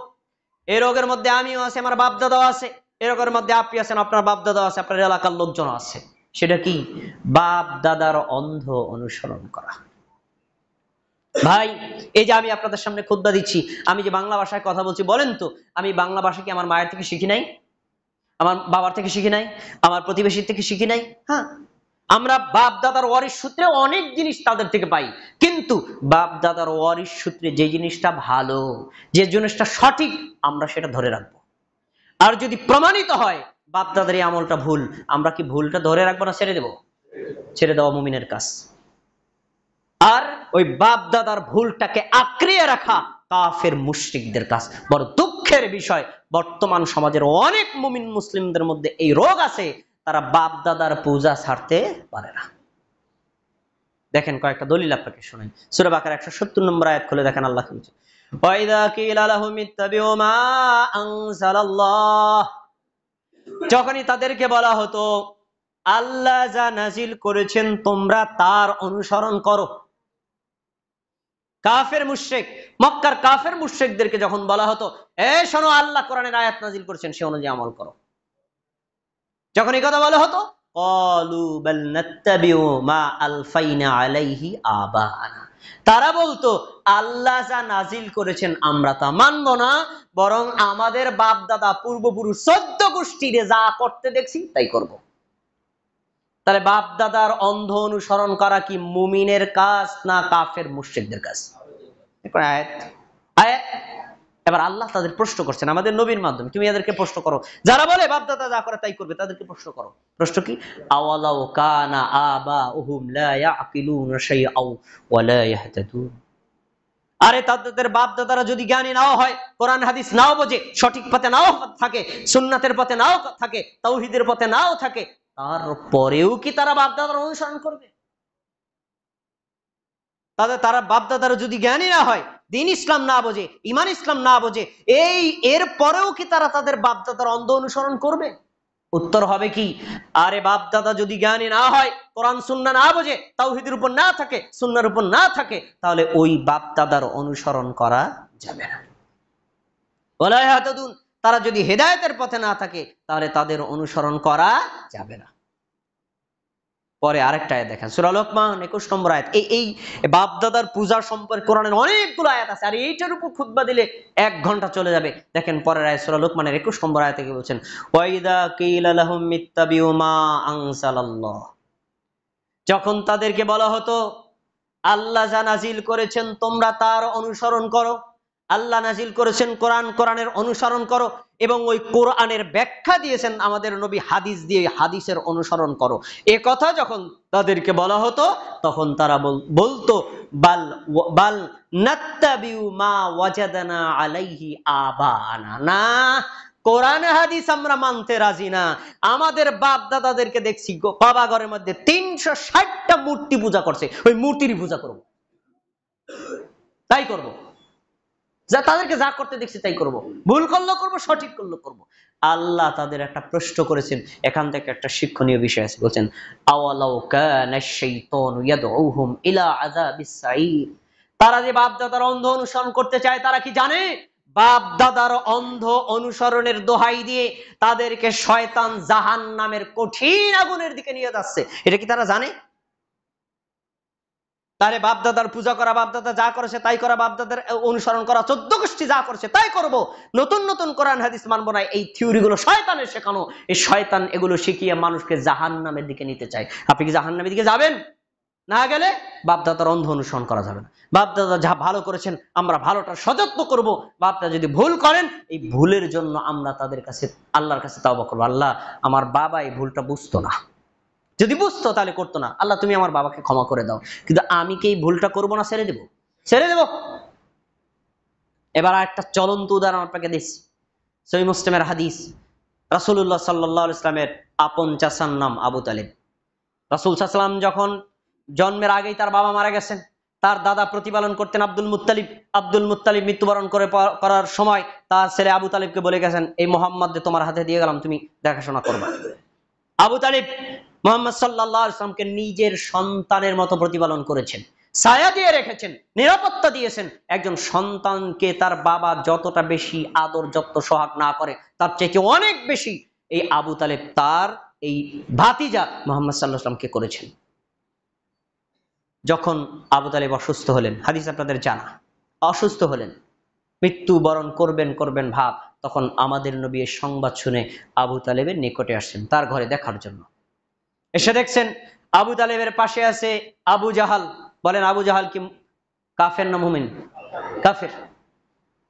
এই রোগের মধ্যে আমিও আছি, আমার বাপ দাদাও আছে, এই রোগের মধ্যে আপনি আছেন, আপনার বাপ দাদাও আছে, আপনার এলাকার লোকজন আছে। সেটা কি? বাপ দাদার অন্ধ অনুসরণ করা। ভাই, এই যে আমি আপনাদের সামনে খুতবা দিচ্ছি, আমি যে বাংলা ভাষায় কথা বলছি, বলেন তো আমি বাংলা ভাষা কি আমার মায়ের থেকে শিখি নাই? আমার বাবার থেকে শিখি নাই? আমার প্রতিবেশীর থেকে শিখি নাই? হ্যাঁ, আমরা বাপ দাদার ওয়ারিশ সূত্রে অনেক জিনিস তাদের থেকে পাই, কিন্তু বাপ দাদার ওয়ারিশ সূত্রে যে জিনিসটা ভালো, যে জিনিসটা সঠিক, আমরা সেটা ধরে রাখবো। আর যদি প্রমাণিত হয় বাপ দাদার এই আমলটা ভুল, আমরা কি ভুলটা ধরে রাখবো না ছেড়ে দেবো? ছেড়ে দেওয়া মুমিনের কাজ। আর ওই বাপ দাদার ভুলটাকে আঁকড়িয়ে রাখা কাফের মুশরিকদের কাজ। বড় দুঃখের বিষয়, বর্তমান সমাজের অনেক মুমিন মুসলিমদের মধ্যে এই রোগ আছে, তারা বাপ দাদার পূজা ছাড়তে পারে না। দেখেন কয়েকটা দলিল আপনাকে শোনেন। সূরা বাকারা 170 নম্বর আয়াত খুলে দেখেন, আল্লাহ কি বলছে? ওয়াইদা কিলা লাহুম ইত্তাবিউ মা আনজালাল্লাহ, যখনই তাদেরকে বলা হতো আল্লাহ যা নাজিল করেছেন তোমরা তার অনুসরণ করো। কাফের মুশরিক, মক্কার কাফের মুশরিকদেরকে যখন বলা হতো এই শোনো আল্লাহ কোরআনের আয়াত নাজিল করেছেন, সে অনুযায়ী আমল করো, যখন এই কথা বলা হতো ক্বালু বাল নাত্তাবিউ মা আলফাইনা আলাইহি আবানা, তারা বলতো আল্লাহ যা নাজিল করেছেন আমরা তা মানব না, বরং আমাদের বাপ দাদা পূর্বপুরুষ 14 গোষ্ঠীরে যা করতে দেখছি তাই করব। তাহলে বাপ দাদার অন্ধ অনুসরণ করা কি মুমিনের কাজ না কাফের মুশরিকদের কাজ? এবার আল্লাহ তাদের প্রশ্ন করছেন আমাদের নবীর মাধ্যমে, তুমি এদেরকে প্রশ্ন করো, যারা বলে বাপ দাদা যা করে তাই করবে, তাদেরকে প্রশ্ন করো। প্রশ্ন কি? আওয়ালাউ কানা আবাউহুম লা ইয়াকিলুনা শাইআও ওয়া লা ইয়াহতাদুন, আরে তাদের বাপ দাদারা যদি জ্ঞানী নাও হয়, কোরআন হাদিস নাও বোঝে, সঠিক পথে নাও থাকে, সুন্নাতের পথে নাও থাকে, তাওহীদের পথে নাও থাকে, তারপরেও কি তারা বাপ দাদার অনুসরণ করবে? তারা বাপ দাদারা যদি জ্ঞানী না হয়, দ্বীন ইসলাম না বোঝে, ঈমান ইসলাম না বোঝে, এর পরেও কি তারা তাদের বাপ দাদার অন্ধ অনুসরণ করবে? উত্তর হবে কি? আরে বাপ দাদা যদি জ্ঞানী না হয়, কোরআন সুন্নাহ না বোঝে, তাওহীদের উপর না থাকে, সুন্নাহর উপর না থাকে, তাহলে ওই বাপ দাদার অনুসরণ করা যাবে না। ওয়ালা ইয়াহতাদুন, তারা যদি হেদায়েতের পথে না থাকে তাহলে তাদের অনুসরণ করা যাবে না। পরে আরেকটা আয়াত দেখেন, সূরা লোকমান 21 নম্বর আয়াত। এই বাপ দাদার পূজা সম্পর্কে কোরআনের অনেকগুলো আয়াত আছে, আর এইটার উপর খুতবা দিলে 1 ঘন্টা চলে যাবে। দেখেন পরের আয়াত, সূরা লোকমানের 21 নম্বর আয়াতে কি বলছেন? ওয়াইদা কিলা লাহুম ইত্তাবিউ মা আনজালাল্লাহ, যখন তাদেরকে বলা হতো আল্লাহ যা নাজিল করেছেন তোমরা তার অনুসরণ করো, আল্লাহ নাজিল করেছেন কোরআন, কোরআনের অনুসরণ করো, এবং ওই কোরআনের ব্যাখ্যা দিয়েছেন আমাদের নবী হাদিস দিয়ে, হাদিসের অনুসরণ করো, এ কথা যখন তাদেরকে বলা হতো তখন তারা বলতো বাল নাত্তাবিউ মা ওয়াজাদানা আলাইহি আবানা, না কোরআন হাদিস আমরা মানতে রাজি না, আমাদের বাপ দাদাদেরকে দেখছি বাবা ঘরের মধ্যে 360টা মূর্তি পূজা করছে, ওই মূর্তির পূজা করব, তাই করব, যা তাদেরকে যা করতে দেখছি তাই করব, ভুল করলেও করব, সঠিক করলেও করব। আল্লাহ তাদের একটা প্রশ্ন করেছেন, এখান থেকে একটা শিক্ষণীয় বিষয় আছে, বলছেন আওয়ালাউ কানাশ শাইতানু ইয়াদউহুম ইলা আযাবিস সাঈর, তারা যে বাপ দাদার অন্ধ অনুসরণ করতে চায়, তারা কি জানে বাপ দাদার অন্ধ অনুসরণের দোহাই দিয়ে তাদেরকে শয়তান জাহান্নামের কঠিন আগুনের দিকে নিয়ে যাচ্ছে? এটা কি তারা জানে? তাহলে বাপ দাদার পূজা করা, বাপ দাদা যা করেছে তাই করা, বাপ দাদার অনুসরণ করা, 14 গোষ্ঠী যা করেছে তাই করব, নতুন নতুন কোরআন হাদিস মানবো না, এই থিওরিগুলো শয়তানের শেখানো, এই শয়তান এগুলো শিখিয়ে মানুষকে জাহান্নামের দিকে নিতে চায়। আপনি কি জাহান্নামের দিকে যাবেন? না গেলে বাপ দাদার অন্ধ অনুসরণ করা যাবে না। বাপ দাদা যা ভালো করেছেন আমরা ভালোটা সযত্ন করব, বাপ দাদা যদি ভুল করেন এই ভুলের জন্য আমরা তাদের কাছে, আল্লাহর কাছে তাওবা করবো, আল্লাহ আমার বাবা এই ভুলটা বুঝতো না, যদি বুঝতো তাহলে করতো না, আল্লাহ তুমি আমার বাবাকে ক্ষমা করে দাও, কিন্তু আমি কি এই ভুলটা করবো না, ছেড়ে দেব, ছেড়ে দেব। এবার একটা চলন্ত উদাহরণ আপনাকে দিচ্ছি, সহিহ মুসলিমের হাদিস, রাসূলুল্লাহ সাল্লাল্লাহু আলাইহি ওয়াসাল্লামের আপন চাচার নাম আবু তালিব। রাসূল সাল্লাল্লাহু আলাইহি ওয়াসাল্লাম যখন জন্মের আগেই তার বাবা মারা গেছেন, তার দাদা প্রতিপালন করতেন আব্দুল মুত্তালিব। আব্দুল মুত্তালিব মৃত্যুবরণ করার সময় তার ছেলে আবু তালিবকে বলে গেছেন, এই মোহাম্মদ তোমার হাতে দিয়ে গেলাম, তুমি দেখাশোনা করবা। আবু তালিব মুহাম্মদ সাল্লাল্লাহু আলাইহি ওয়াসাল্লামকে নিজের সন্তানের মতো প্রতিপালন করেছেন, ছায়া দিয়ে রেখেছেন, নিরাপত্তা দিয়েছেন। একজন সন্তানকে তার বাবা যতটা বেশি আদর যত্ন সোহাগ না করে, তার চেয়ে অনেক বেশি এই আবু তালেব তার এই ভাতিজা মুহাম্মদ সাল্লাল্লাহু আলাইহি ওয়াসাল্লামকে করেছেন। যখন আবু তালেব অসুস্থ হলেন, হাদিস আপনাদের জানা, অসুস্থ হলেন, মৃত্যুবরণ করবেন ভাব, তখন আমাদের নবী এর সংবাদ শুনে আবু তালেবের নিকটে আসছেন তার ঘরে দেখার জন্য। এসে দেখছেন আবু তালেবের পাশে আছে আবু জাহাল। বলেন আবু জাহাল কি কাফের না মুমিন? কাফের।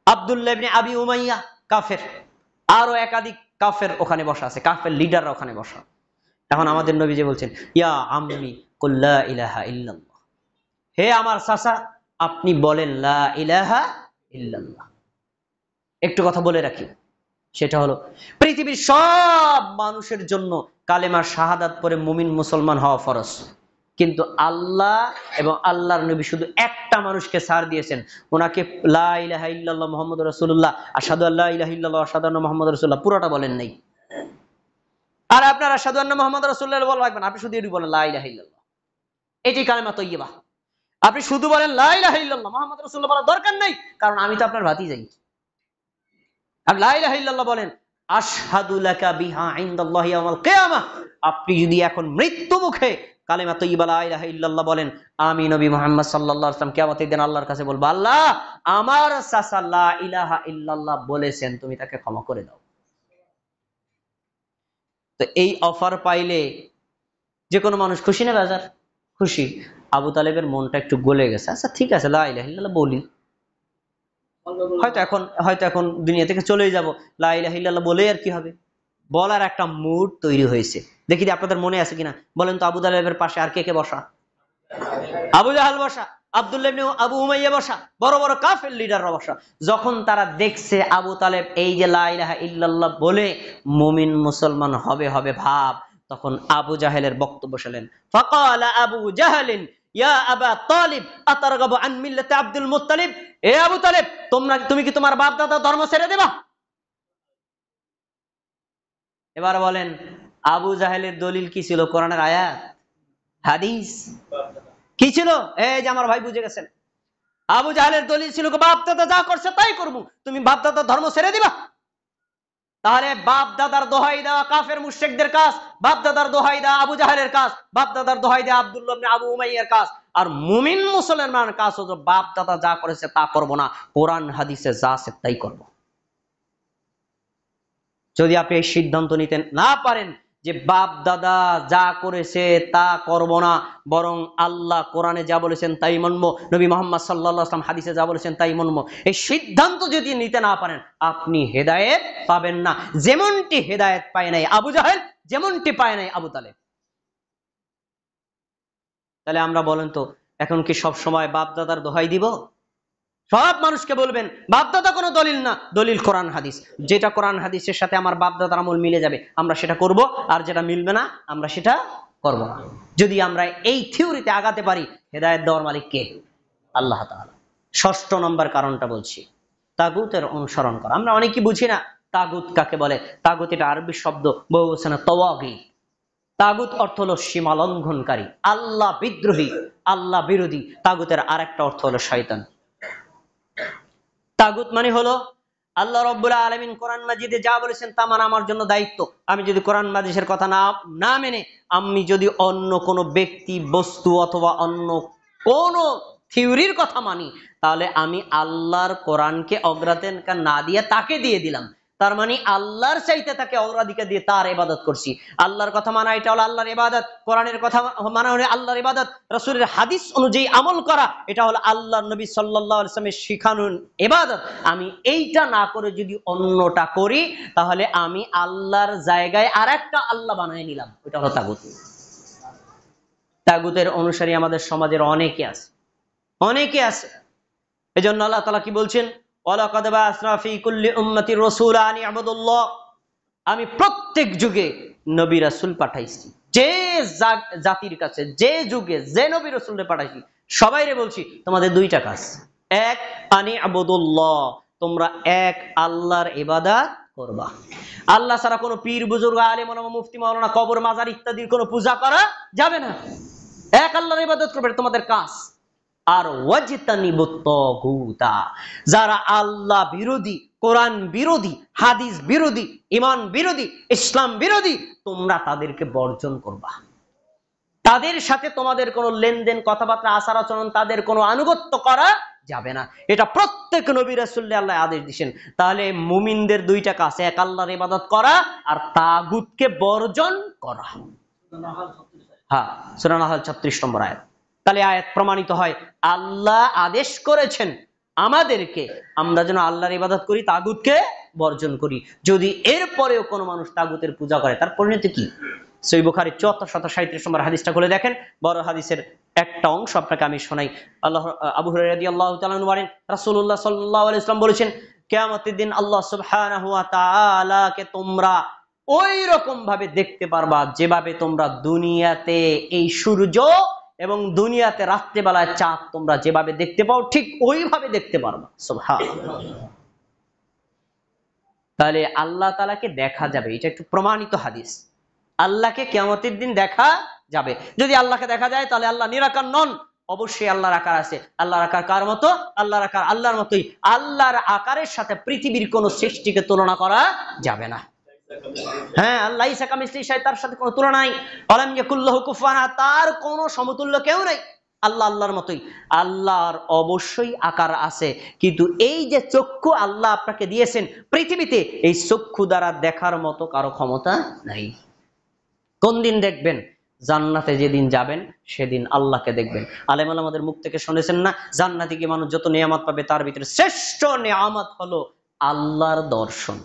আব্দুল্লাহ ইবনে আবি উমাইয়া কাফের। আরো একাধিক কাফের ওখানে বসা আছে, কাফের লিডাররা ওখানে বসা। এখন আমাদের নবী যে বলছেন, ইয়া আম্মি কুল লা ইলাহা ইল্লাল্লাহ, হে আমার চাচা আপনি বলেন লা ইলাহা ইল্লাল্লাহ। একটু কথা বলে রাখি, সেটা হলো পৃথিবীর সব মানুষের জন্য কালেমা শাহাদাত পড়ে মুমিন মুসলমান হওয়া ফরজ, কিন্তু আল্লাহ এবং আল্লাহর নবী শুধু একটা মানুষকে ছাড় দিয়েছেন, ওনাকে লা ইলাহা ইল্লাল্লাহ মুহাম্মাদুর রাসূলুল্লাহ, আশহাদু আল্লা ইলাহা ইল্লাল্লাহ আশহাদু আন্না মুহাম্মাদুর রাসূলুল্লাহ পুরোটা বলেন নাই। আর আপনারা আশহাদু আন্না মুহাম্মাদুর রাসূলুল্লাহ বলা লাগবে না, আপনি শুধু এটি বলেন লা ইলাহা ইল্লাল্লাহ, এটি কালেমা তয়্যিবা। আপনি শুধু বলেন লা ইলাহা ইল্লাল্লাহ মুহাম্মাদুর রাসূলুল্লাহ বলার দরকার নেই, কারণ আমি তো আপনার ভাতিজাই। আপনি লা ইলাহা ইল্লাল্লাহ বলেন, আশহাদু লাকা বিহা ইনদাল্লাহি ইয়াউমাল কিয়ামাহ। আপনি যদি এখন মৃত্যু মুখে কালেমা তয়্যিবা লা ইলাহা ইল্লাল্লাহ বলেন, আমি নবী মুহাম্মদ সাল্লাল্লাহু আলাইহি ওয়াসাল্লাম কিয়ামতের দিন আল্লাহর কাছে বলবো, আল্লাহ আমার চাচা লা ইলাহা ইল্লাল্লাহ বলেছেন, তুমি তাকে ক্ষমা করে দাও। তো এই অফার পাইলে যে কোনো মানুষ খুশি না বেজার? খুশি। আবু তালেবের মনটা একটু গলে গেছে, আচ্ছা ঠিক আছে লা ইলাহা ইল্লাল্লাহ বলি, হয়তো এখন দুনিয়া থেকে চলেই যাব, লা ইলাহা ইল্লাল্লাহ বলে আর কি হবে, বলার একটা মুড তৈরি হয়েছে। দেখি আপনাদের মনে আছে কিনা বলেন তো, আবু তালেবের পাশে আর কে কে বসা? আবু জাহাল বসা, আব্দুল্লাহ ইবনে আবু উমাইয়া বসা, বড় বড় কাফের লিডাররা বসা। যখন তারা দেখছে আবু তালেব এই যে লা ইলাহা ইল্লাল্লাহ বলে মুমিন মুসলমান হবে ভাব, তখন আবু জাহেলের বক্তব্য শুনলেন। ফাকালা আবু জাহলিন ইয়া আবা তালিব আতারগাবু আন মিল্লাতি আব্দুল মুত্তালিব, এ আবু তালেব তুমি কি তোমার বাপ দাদা ধর্ম ছেড়ে দেবা? এবার বলেন আবু জাহেলের দলিল কি ছিল? কোরআনের আয়াত, হাদিস কি ছিল? এই যে আমার ভাই বুঝে গেছেন, আবু জাহেলের দলিল ছিল বাপ দাদা যা করছে তাই করবো, তুমি বাপ দাদার ধর্ম ছেড়ে দিবা? তাহলে বাপ দাদার দোহাই দেওয়া কাফের মুশরিকদের কাজ, বাপ দাদার দোহাই দেওয়া আবু জাহেলের কাজ, বাপ দাদার দোহাই দেওয়া আব্দুল্লাহ ইবনে আবু উমাইয়ার কাজ। আর মুমিন মুসলমানের কাজ হলো বাপ দাদা যা করেছে তা করব না, কোরআন হাদিসে যা আছে তাই করব। যদি আপনি এই সিদ্ধান্ত নিতে না পারেন যে বাপ দাদা যা করেছে তা করব না, বরং আল্লাহ কোরআনে যা বলেছেন তাই মানব, নবী মুহাম্মদ সাল্লাল্লাহু আলাইহি ওয়াসাল্লাম হাদিসে যা বলেছেন তাই মানব, এই সিদ্ধান্ত যদি নিতে না পারেন আপনি হেদায়েত পাবেন না। যেমনটি হেদায়েত পায় নাই আবু জাহেল, যেমনটি পায় নাই আবু তালেব। তাহলে আমরা বলেন তো এখন কি সব সময় বাপ দাদার দোহাই দিব? সব মানুষকে বলবেন বাপ দাদা কোনো দলিল না, দলিল কোরআন হাদিস। যেটা কোরআন হাদিসের সাথে আমার বাপ দাদার আমল মিলে যাবে আমরা সেটা করব, আর যেটা মিলবে না আমরা সেটা করব না। যদি আমরা এই থিওরিতে আগাতে পারি, হেদায়েত দেওয়ার মালিক কে? আল্লাহ তাআলা। 6 নম্বর কারণটা বলছি, তাগুতের অনুসরণ করা। আমরা অনেকেই বুঝি না তাগুত কাকে বলে। তাগুত এটা আরবি শব্দ, বহুবচনে তাওয়াগীত। তাগুত অর্থ হলো সীমা লঙ্ঘনকারী, আল্লাহ বিদ্রোহী, আল্লাহ বিরোধী। তাগুতের আরেকটা অর্থ হলো শয়তান। তাগুত মানে হলো আল্লাহ রাব্বুল আলামিন কোরআন মাজিদে যা বলেছেন তা মানা আমার জন্য দায়িত্ব। আমি যদি কোরআন মাজিদের কথা না মেনে আমি যদি অন্য কোনো ব্যক্তি বস্তু অথবা অন্য কোনো থিওরির কথা মানি, তাহলে আমি আল্লাহর কোরআনকে অগ্রাধিকার না দিয়ে তাকে দিয়ে দিলাম। তার মানে আল্লাহর চাইতে তাকে অগ্রাধিকার দিয়ে তার ইবাদত করছি। আল্লাহর কথা মানা এটা হলো আল্লাহর ইবাদত, কোরআনের কথা মানা হলো আল্লাহর ইবাদত, রাসূলের হাদিস অনুযায়ী আমল করা এটা হলো আল্লাহর নবী সাল্লাল্লাহু আলাইহি ওয়াসাল্লামের শিখানোর ইবাদত। আমি এইটা না করে যদি অন্যটা করি, তাহলে আমি আল্লাহর জায়গায় আরেকটা আল্লাহ বানিয়ে নিলাম, এটা হলো তাগুত। তাগুতের অনুসারী আমাদের সমাজের অনেকে আছে, অনেকে আছে। এজন্য আল্লাহ তাআলা কি বলছেন? ওয়ালাকাদ বা'আসনা ফি কুল্লি উম্মাতির রাসূলা আন ই'বুদুল্লাহ। আমি প্রত্যেক যুগে নবী রাসূল পাঠাইছি, যে জাতির কাছে যে যুগে যে নবী রাসূলকে পাঠাইছি সবাইরে বলছি তোমাদের দুইটা কাজ। এক, আন ই'বুদুল্লাহ, তোমরা এক আল্লাহর ইবাদত করবা। আল্লাহ ছাড়া কোনো পীর বুজুর্গ আলেম ওলামা মুফতি মাওলানা কবর মাজার ইত্যাদির কোনো পূজা করা যাবে না। এক আল্লাহর ইবাদত করবে, তোমাদের কাজ। আর ওয়াজতানিবুত তাগুতা, যারা আল্লাহ বিরোধী, কোরআন বিরোধী, হাদিস বিরোধী, ঈমান বিরোধী, ইসলাম বিরোধী, তোমরা তাদেরকে বর্জন করবা। তাদের সাথে তোমাদের কোনো লেনদেন, কথাবার্তা, আচার আচরণ, তাদের কোনো আনুগত্য করা যাবে না। এটা প্রত্যেক নবী রাসূলকে আল্লাহ আদেশ দিয়েছেন। তাহলে মুমিনদের দুইটা কাজ, এক আল্লাহর ইবাদত করা আর তাগুতকে বর্জন করা। হ্যাঁ, সূরা নাহল 36 নম্বর আয়াত। তাহলে আয়াত প্রমাণিত হয় আল্লাহ আদেশ করেছেন আমাদেরকে, আমরা যেন আল্লাহর ইবাদত করি, তাগুতকে বর্জন করি। যদি এরপরেও কোনো মানুষ তাগুতের পূজা করে, তার পরিণতি কি? সহিহ বুখারী 7437 নম্বর হাদিসটা খুলে দেখেন। বড় হাদিসের একটা অংশ আপনাকে আমি শোনাই। আবু হুরায়রা রাদিয়াল্লাহু তাআলা আনহু বলেন, রাসূলুল্লাহ সাল্লাল্লাহু আলাইহি ওয়াসাল্লাম বলেছেন, কিয়ামতের দিন আল্লাহ সুবহানাহু ওয়া তাআলাকে তোমরা ওই রকম ভাবে দেখতে পারবা যেভাবে তোমরা দুনিয়াতে এই সূর্য এবং দুনিয়াতে রাত্রিবেলায় চাঁদ তোমরা যেভাবে দেখতে পাও, ঠিক ওইভাবে দেখতে পারবা। সুবহানাল্লাহ। তাহলে আল্লাহ তাআলাকে দেখা যাবে, এটা একটু প্রমাণিত হাদিস। আল্লাহকে কিয়ামতের দিন দেখা যাবে। যদি আল্লাহকে দেখা যায় তাহলে আল্লাহ নিরাকার নন, অবশ্যই আল্লাহর আকার আছে। আল্লাহর আকার কার মতো? আল্লাহর আকার আল্লাহর মতোই। আল্লাহর আকারের সাথে পৃথিবীর কোন সৃষ্টিকে তুলনা করা যাবে না। হ্যাঁ, আল্লাহ লাইসা কামিসলিহি শাই, তার সাথে কোনো তুলনা নাই। ওয়ালাম ইয়াকুল লাহু কুফুয়ান আহাদ, তার কোনো সমতুল্য কেউ নাই। আল্লাহ আল্লাহর মতোই। আল্লাহর অবশ্যই আকার আছে, কিন্তু এই যে চক্ষু আল্লাহ আপনাকে দিয়েছেন পৃথিবীতে, এই চক্ষু দ্বারা দেখার মতো কারো ক্ষমতা নাই। কোন দিন দেখবেন? জান্নাতে যেদিন যাবেন সেদিন আল্লাহকে দেখবেন। আলেম আমাদের মুখ থেকে শুনেছেন না, জান্নাতে গিয়ে মানুষ যত নিয়ামত পাবে তার ভিতরে শ্রেষ্ঠ নিয়ামত হলো আল্লাহর দর্শন।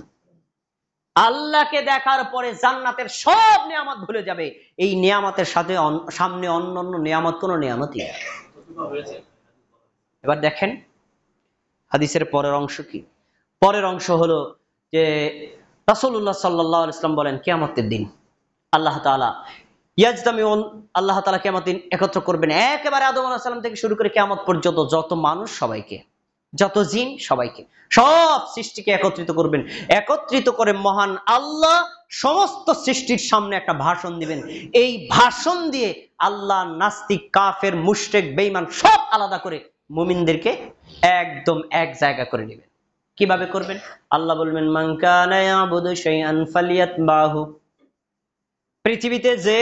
আল্লাহকে দেখার পরে জান্নাতের সব নিয়ামত ভুলে যাবে। এই নিয়ামতের সাথে সামনে অন্যান্য নিয়ামত কোনো নিয়ামতই। এবার দেখেন হাদিসের পরের অংশ কি? পরের অংশ হলো যে রাসূলুল্লাহ সাল্লাল্লাহু আলাইহি ওয়াসাল্লাম বলেন, কিয়ামতের দিন আল্লাহ তাআলা ইয়াজতামিউন, আল্লাহ তাআলা কিয়ামতের দিন একত্র করবেন একেবারে আদম আলাইহিস সালাম থেকে শুরু করে কিয়ামত পর্যন্ত যত মানুষ সবাইকে, যত জিন সবাইকে, সব সৃষ্টিকে একত্রিত করবেন। একত্রিত করে মহান আল্লাহ সমস্ত সৃষ্টির সামনে একটা ভাষণ দিবেন। এই ভাষণ দিয়ে আল্লাহ নাস্তিক, কাফের, মুশরিক, বেঈমান সব আলাদা করে মুমিনদেরকে একদম এক জায়গা করে নেবেন। কিভাবে করবেন? আল্লাহ বলবেন, মান কানা ইয়াবুদু শাইআন ফালিয়াতবাহু, পৃথিবীতে যে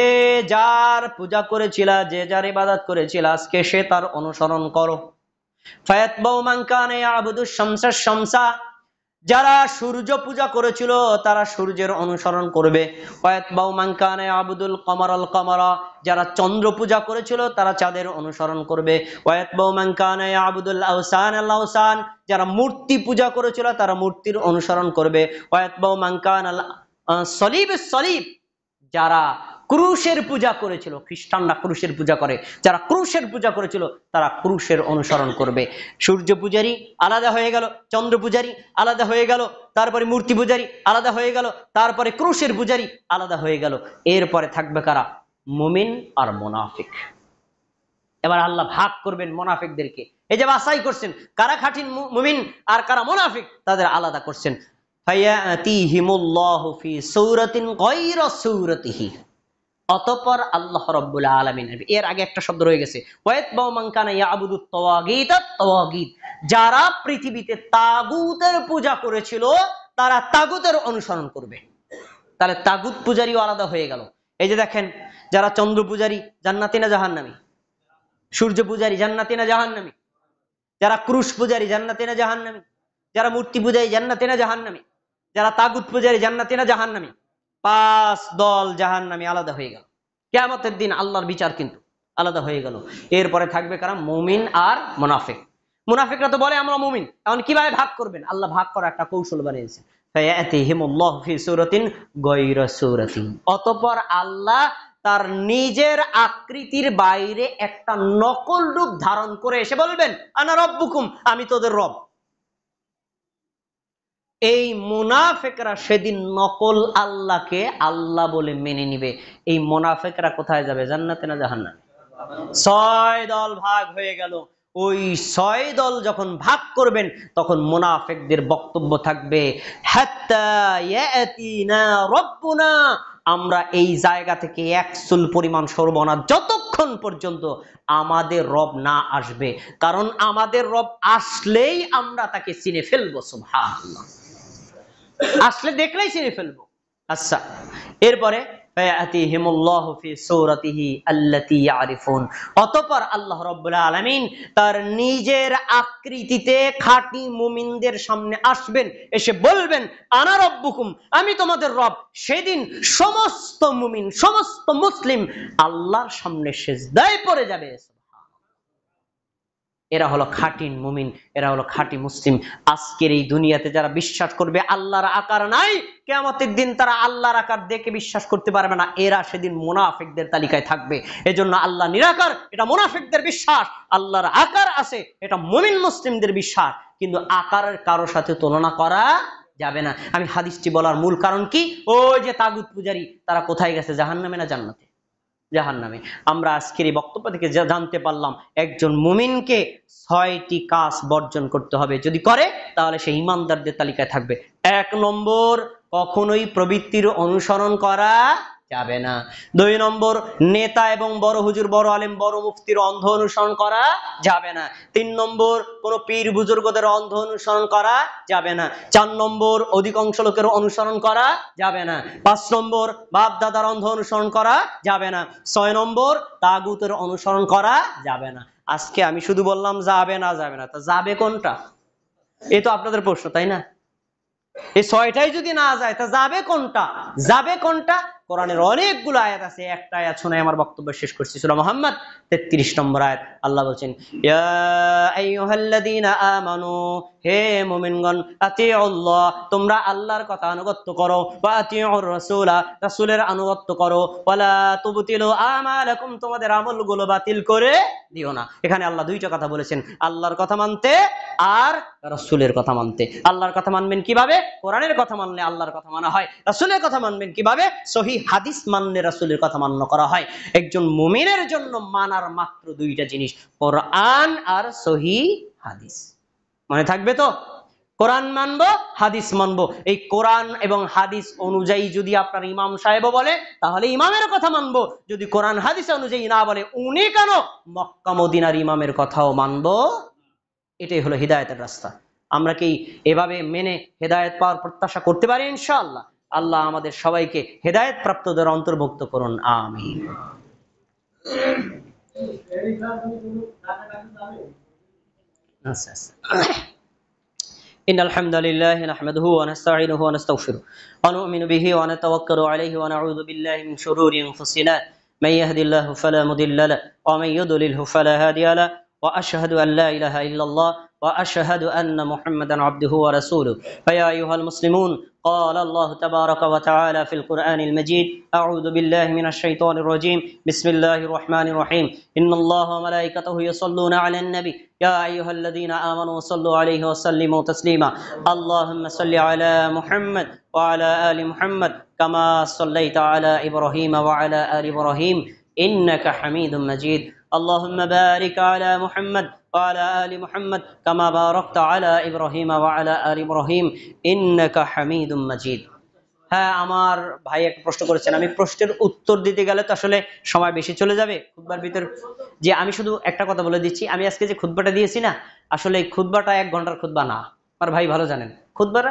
যার পূজা করেছিল, যে যার ইবাদত করেছিল, আজকে সে তার অনুসরণ করো। ফায়াতবাউ মান কানা ইয়াবুদু শামসা শামসা, যারা সূর্য পূজা করেছিল তারা সূর্যের অনুসরণ করবে। ওয়ায়াতবাউ মান কানা ইয়াবুদুল কমারাল কমারা, যারা চন্দ্র পূজা করেছিল তারা চাঁদের অনুসরণ করবে। ওয়ায়াতবাউ মান কানা ইয়াবুদুল আওসান আল আওসান, যারা মূর্তি পূজা করেছিল তারা মূর্তির অনুসরণ করবে। ওয়ায়াতবাউ মান কানা সলিব সলিব, যারা ক্রুশের পূজা করেছিল, খ্রিস্টানরা ক্রুশের পূজা করে, যারা ক্রুশের পূজা করেছিল তারা ক্রুশের অনুসরণ করবে। সূর্য পূজারী আলাদা হয়ে গেল, চন্দ্র পূজারী আলাদা হয়ে গেল, তারপরে মূর্তি পূজারী আলাদা হয়ে গেল, তারপরে ক্রুশের পূজারী আলাদা হয়ে গেল। এরপরে থাকবে কারা? মুমিন আর মুনাফিক। এবার আল্লাহ ভাগ করবেন মুনাফিকদেরকে। এই যে বাছাই করছেন কারা খাঁটি মুমিন আর কারা মুনাফিক, তাদের আলাদা করছেন। ফায়াতিহিমুল্লাহু ফি সূরাতিন গায়রা সূরাতিহি, অতঃপর আল্লাহ রাব্বুল আলামিন, এর আগে একটা শব্দ রয়ে গেছে, ওয়ায়াতবাউ মান কানা ইয়াবুদুত তাওয়াগীত, তাওয়াগীত, যারা পৃথিবীতে তাগুতের পূজা করেছিল তারা তাগুতের অনুসরণ করবে। তাহলে তাগুত পূজারীও আলাদা হয়ে গেল। এই যে দেখেন, যারা চন্দ্র পূজারী জান্নাতি না জাহান্নামী? সূর্য পূজারী জান্নাতি না জাহান্নামী? যারা ক্রুশ পূজারী জান্নাতি না জাহান্নামী? যারা মূর্তি পূজারী জান্নাতি না জাহান্নামী? যারা তাগুত পূজারী জান্নাতি না জাহান্নামী? 5 দল জাহান্নামী আলাদা হয়ে গেল। কিয়ামতের দিন আল্লাহর বিচার কিন্তু আলাদা হয়ে গেল। এরপরে থাকবে কারা? মুমিন আর মুনাফিক। মুনাফিকরা তো বলে আমরা মুমিন, এখন কিভাবে ভাগ করবেন? আল্লাহ ভাগ করার একটা কৌশল বানিয়েছেন। ফায়াতিহিমুল্লাহু ফি সূরাতিন গায়রা সূরাতিহি, অতঃপর আল্লাহ তার নিজের আকৃতির বাইরে একটা নকল রূপ ধারণ করে এসে বলবেন, আনা রাব্বুকুম, আমি তোদের রব। এই মুনাফিকরা সেদিন নকল আল্লাহকে আল্লাহ বলে মেনে নিবে। এই মুনাফিকরা কোথায় যাবে? জান্নাতে না জাহান্নামে? 6 দল ভাগ হয়ে গেল। ওই 6 দল যখন ভাগ করবেন তখন মুনাফিকদের বক্তব্য থাকবে, হাত্তা ইয়াতিনা রাব্বুনা, আমরা এই জায়গা থেকে এক চুল পরিমাণ সরব না যতক্ষণ পর্যন্ত আমাদের রব না আসবে, কারণ আমাদের রব আসলেই আমরা তাকে চিনে ফেলবো। সুবহানাল্লাহ, আসলে দেখলেই চিনে ফেলবো। আচ্ছা, এরপরে অতঃপর আল্লাহ রাব্বুল আলামিন তার নিজের আকৃতিতে খাঁটি মুমিনদের সামনে আসবেন, এসে বলবেন আনা রব্বুকুম, আমি তোমাদের রব। সেদিন সমস্ত মুমিন, সমস্ত মুসলিম আল্লাহর সামনে সিজদায় পড়ে যাবে। এরা হলো খাঁটি মুমিন, এরা হলো খাঁটি মুসলিম। আজকের এই দুনিয়াতে যারা বিশ্বাস করবে আল্লাহর আকার নাই, কিয়ামতের দিন তারা আল্লাহর আকার দেখে বিশ্বাস করতে পারবে না, এরা সেদিন মুনাফিকদের তালিকায় থাকবে। এজন্য আল্লাহ নিরাকার, এটা মুনাফিকদের বিশ্বাস। আল্লাহর আকার আছে, এটা মুমিন মুসলিমদের বিশ্বাস। কিন্তু আকারের কারোর সাথে তুলনা করা যাবে না। আমি হাদিসটি বলার মূল কারণ কি, ওই যে তাগুত পূজারী, তারা কোথায় গেছে? জাহান্নামে না জান্নাতে? জাহান্নামে। আমরা আজকের এই বক্তব্য থেকে জানতে পারলাম একজন মুমিনকে 6টি কাজ বর্জন করতে হবে, যদি করে তাহলে সে ঈমানদারদের তালিকায় থাকবে। 1 নম্বর, কখনোই প্রবৃত্তির অনুসরণ করা যাবে না। 2 নম্বর, নেতা এবং বড় হুজুর, বড় আলেম, বড় মুফতির অন্ধ অনুসরণ করা যাবে না। 3 নম্বর, কোন পীর বুজুর্গদের অন্ধ অনুসরণ করা যাবে না। 4 নম্বর, অধিকাংশ লোকের অনুসরণ করা যাবে না। 5 নম্বর, বাপ দাদার অন্ধ অনুসরণ করা যাবে না। 6 নম্বর, তাগুতের অনুসরণ করা যাবে না। আজকে আমি শুধু বললাম যাবে না, যাবে না, তা যাবে কোনটা? এই তো আপনাদের প্রশ্ন, তাই না? এই 6টাই যদি না যায় তা যাবে কোনটা? যাবে কোনটা? কোরআনের অনেকগুলো আয়াত আছে, একটা আয়াত শুনে আমার বক্তব্য শেষ করছি। সূরা মুহাম্মদ 33 নম্বর আয়াত, আল্লাহ বলছেন ইয়া আইয়ুহাল্লাযীনা আমানু, হে মুমিনগণ, আতিউল্লাহ, তোমরা আল্লাহর কথা আনুগত্য করো, ওয়া আতিউর রাসূলা, রাসূলের আনুগত্য করো, ওয়ালা তুবতিলু আমালাকুম, তোমাদের আমলগুলো বাতিল করে দিও না। এখানে আল্লাহ 2টা কথা বলেছেন, আল্লাহর কথা মানতে আর রাসূলের কথা মানতে। আল্লাহর কথা মানবেন কিভাবে? কোরআনের কথা মানলে আল্লাহর কথা মানা হয়। রাসূলের কথা মানবেন কিভাবে? সহিহ হাদিস মানলে রাসূলের কথা মান্য করা হয়। একজন মুমিনের জন্য মানার মাত্র 2টা জিনিস, কোরআন আর সহিহ হাদিস। মনে থাকবে তো? কোরআন মানবো, হাদিস মানবো। এই কোরআন এবং হাদিস অনুযায়ী যদি আপনার ইমাম সাহেব বলে তাহলে ইমামের কথা মানবো, যদি কোরআন হাদিস অনুযায়ী না বলে উনি কেন মক্কা মদিনার ইমামের কথাও মানবো। এটাই হলো হিদায়াতের রাস্তা। আমরা কি এভাবে মেনে হেদায়েত পাওয়ার প্রত্যাশা করতে পারি? ইনশাআল্লাহ। আল্লাহ আমাদের সবাইকে হেদায়েত প্রাপ্তদের অন্তর্ভুক্ত করুন, আমিন। إن الحمد لله نحمده ونستعينه ونستغفره ونؤمن به ونتوكل عليه ونعوذ بالله من شرور أنفسنا من يهد الله فلا مضل له ومن يضلله فلا هادي له وأشهد أن لا إله إلا الله وأشهد أن محمدا عبده ورسوله. فيا أيها المسلمون، قال الله تبارك وتعالى في القرآن المجيد: أعوذ بالله من الشيطان الرجيم، بسم الله الرحمن الرحيم. إن الله وملائكته يصلون على النبي يا أيها الذين آمنوا صلوا عليه وسلموا تسليما. اللهم صل على محمد وعلى آل محمد كما صليت على إبراهيم وعلى آل إبراهيم إنك حميد مجيد. اللهم بارك على محمد وعلى آل محمد كما باركت على إبراهيم وعلى آل إبراهيم إنك حميد مجيد. হ্যাঁ, আমার ভাই একটা প্রশ্ন করেছেন, আমি প্রশ্নের উত্তর দিতে গেলে তো আসলে সময় বেশি চলে যাবে খুতবার ভিতর। যে আমি শুধু একটা কথা বলে দিচ্ছি, আমি আজকে যে খুতবাটা দিয়েছি না, আসলে এই খুতবাটা 1 ঘন্টার খুতবা না। আমার ভাই ভালো জানেন, খুতবাটা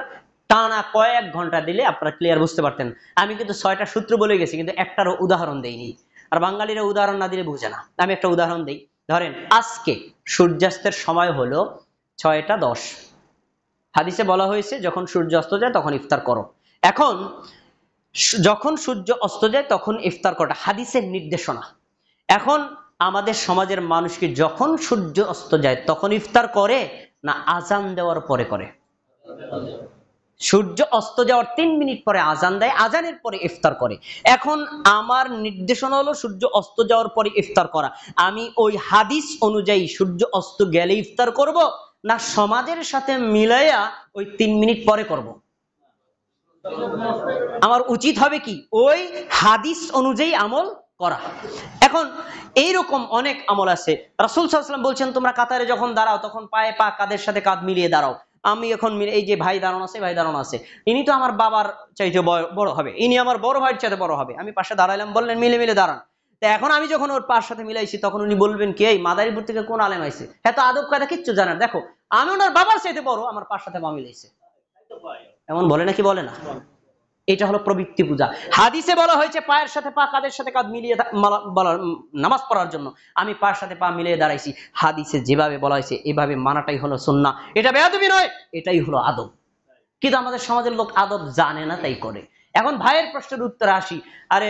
টানা কয়েক ঘন্টা দিলে আপনারা ক্লিয়ার বুঝতে পারতেন। আমি কিন্তু 6টা সূত্র বলে গেছি, কিন্তু একটারও উদাহরণ দেইনি। আর বাঙালিরা উদাহরণ না দিলে বুঝে না। আমি একটা উদাহরণ দিই। ধরেন আজকে সূর্যাস্তের সময় হলো 6টা 10। হাদিসে বলা হয়েছে যখন সূর্য অস্ত যায় তখন ইফতার করো। এখন যখন সূর্য অস্ত যায় তখন ইফতার করা হাদিসের নির্দেশনা। এখন আমাদের সমাজের মানুষ কি যখন সূর্য অস্ত যায় তখন ইফতার করে না আজান দেওয়ার পরে করে? সূর্য অস্ত যাওয়ার 3 মিনিট পরে আজান দেয়, আজানের পরে ইফতার করে। এখন আমার নির্দেশনা হলো সূর্য অস্ত যাওয়ার পরে ইফতার করা। আমি ওই হাদিস অনুযায়ী সূর্য অস্ত গেলে ইফতার করব না সমাজের সাথে মিলাইয়া ওই 3 মিনিট পরে করব? আমার উচিত হবে কি ওই হাদিস অনুযায়ী আমল করা। এখন এইরকম অনেক আমল আছে। রাসূল সাল্লাল্লাহু আলাইহি ওয়াসাল্লাম বলছেন তোমরা কাতারে যখন দাঁড়াও তখন পায়ে পা কাঁধের সাথে কাঁধ মিলিয়ে দাঁড়াও। আমি এখন এই যে ভাই দাঁড়ানো আছে, ইনি তো আমার বাবার চাইতে বড় হবে, ইনি আমার বড় ভাইয়ের চাইতে বড় হবে, আমি পাশে দাঁড়াইলাম, বললেন মিলে দাঁড়ান। তো এখন আমি যখন ওর পাশ সাথে মিলাইছি, তখন উনি বলবেন কি, এই মাদারীপুর থেকে কোন আলেম আইছে, হ্যাঁ তো আদব কায়দা কিচ্ছু জানেন, দেখো আমি ওনার বাবার চাইতে বড়, আমার পাশ সাথে পা মিলাইছে। এমন বলে নাকি বলে না? এটা হলো প্রবৃত্তি পূজা। হাদিসে বলা হয়েছে পায়ের সাথে পা, কাঁধের সাথে কাঁধ মিলিয়ে নামাজ পড়ার জন্য। আমি পায়ের সাথে পা মিলিয়ে দাঁড়াইছি, হাদিসে যেভাবে বলা হয়েছে এভাবে মানাটাই হলো সুন্নাহ। এটা বেয়াদবি নয়, এটাই হলো আদব। কিন্তু আমাদের সমাজের লোক আদব জানে না, তাই করে। এখন ভাইয়ের প্রশ্নের উত্তরে আসি। আরে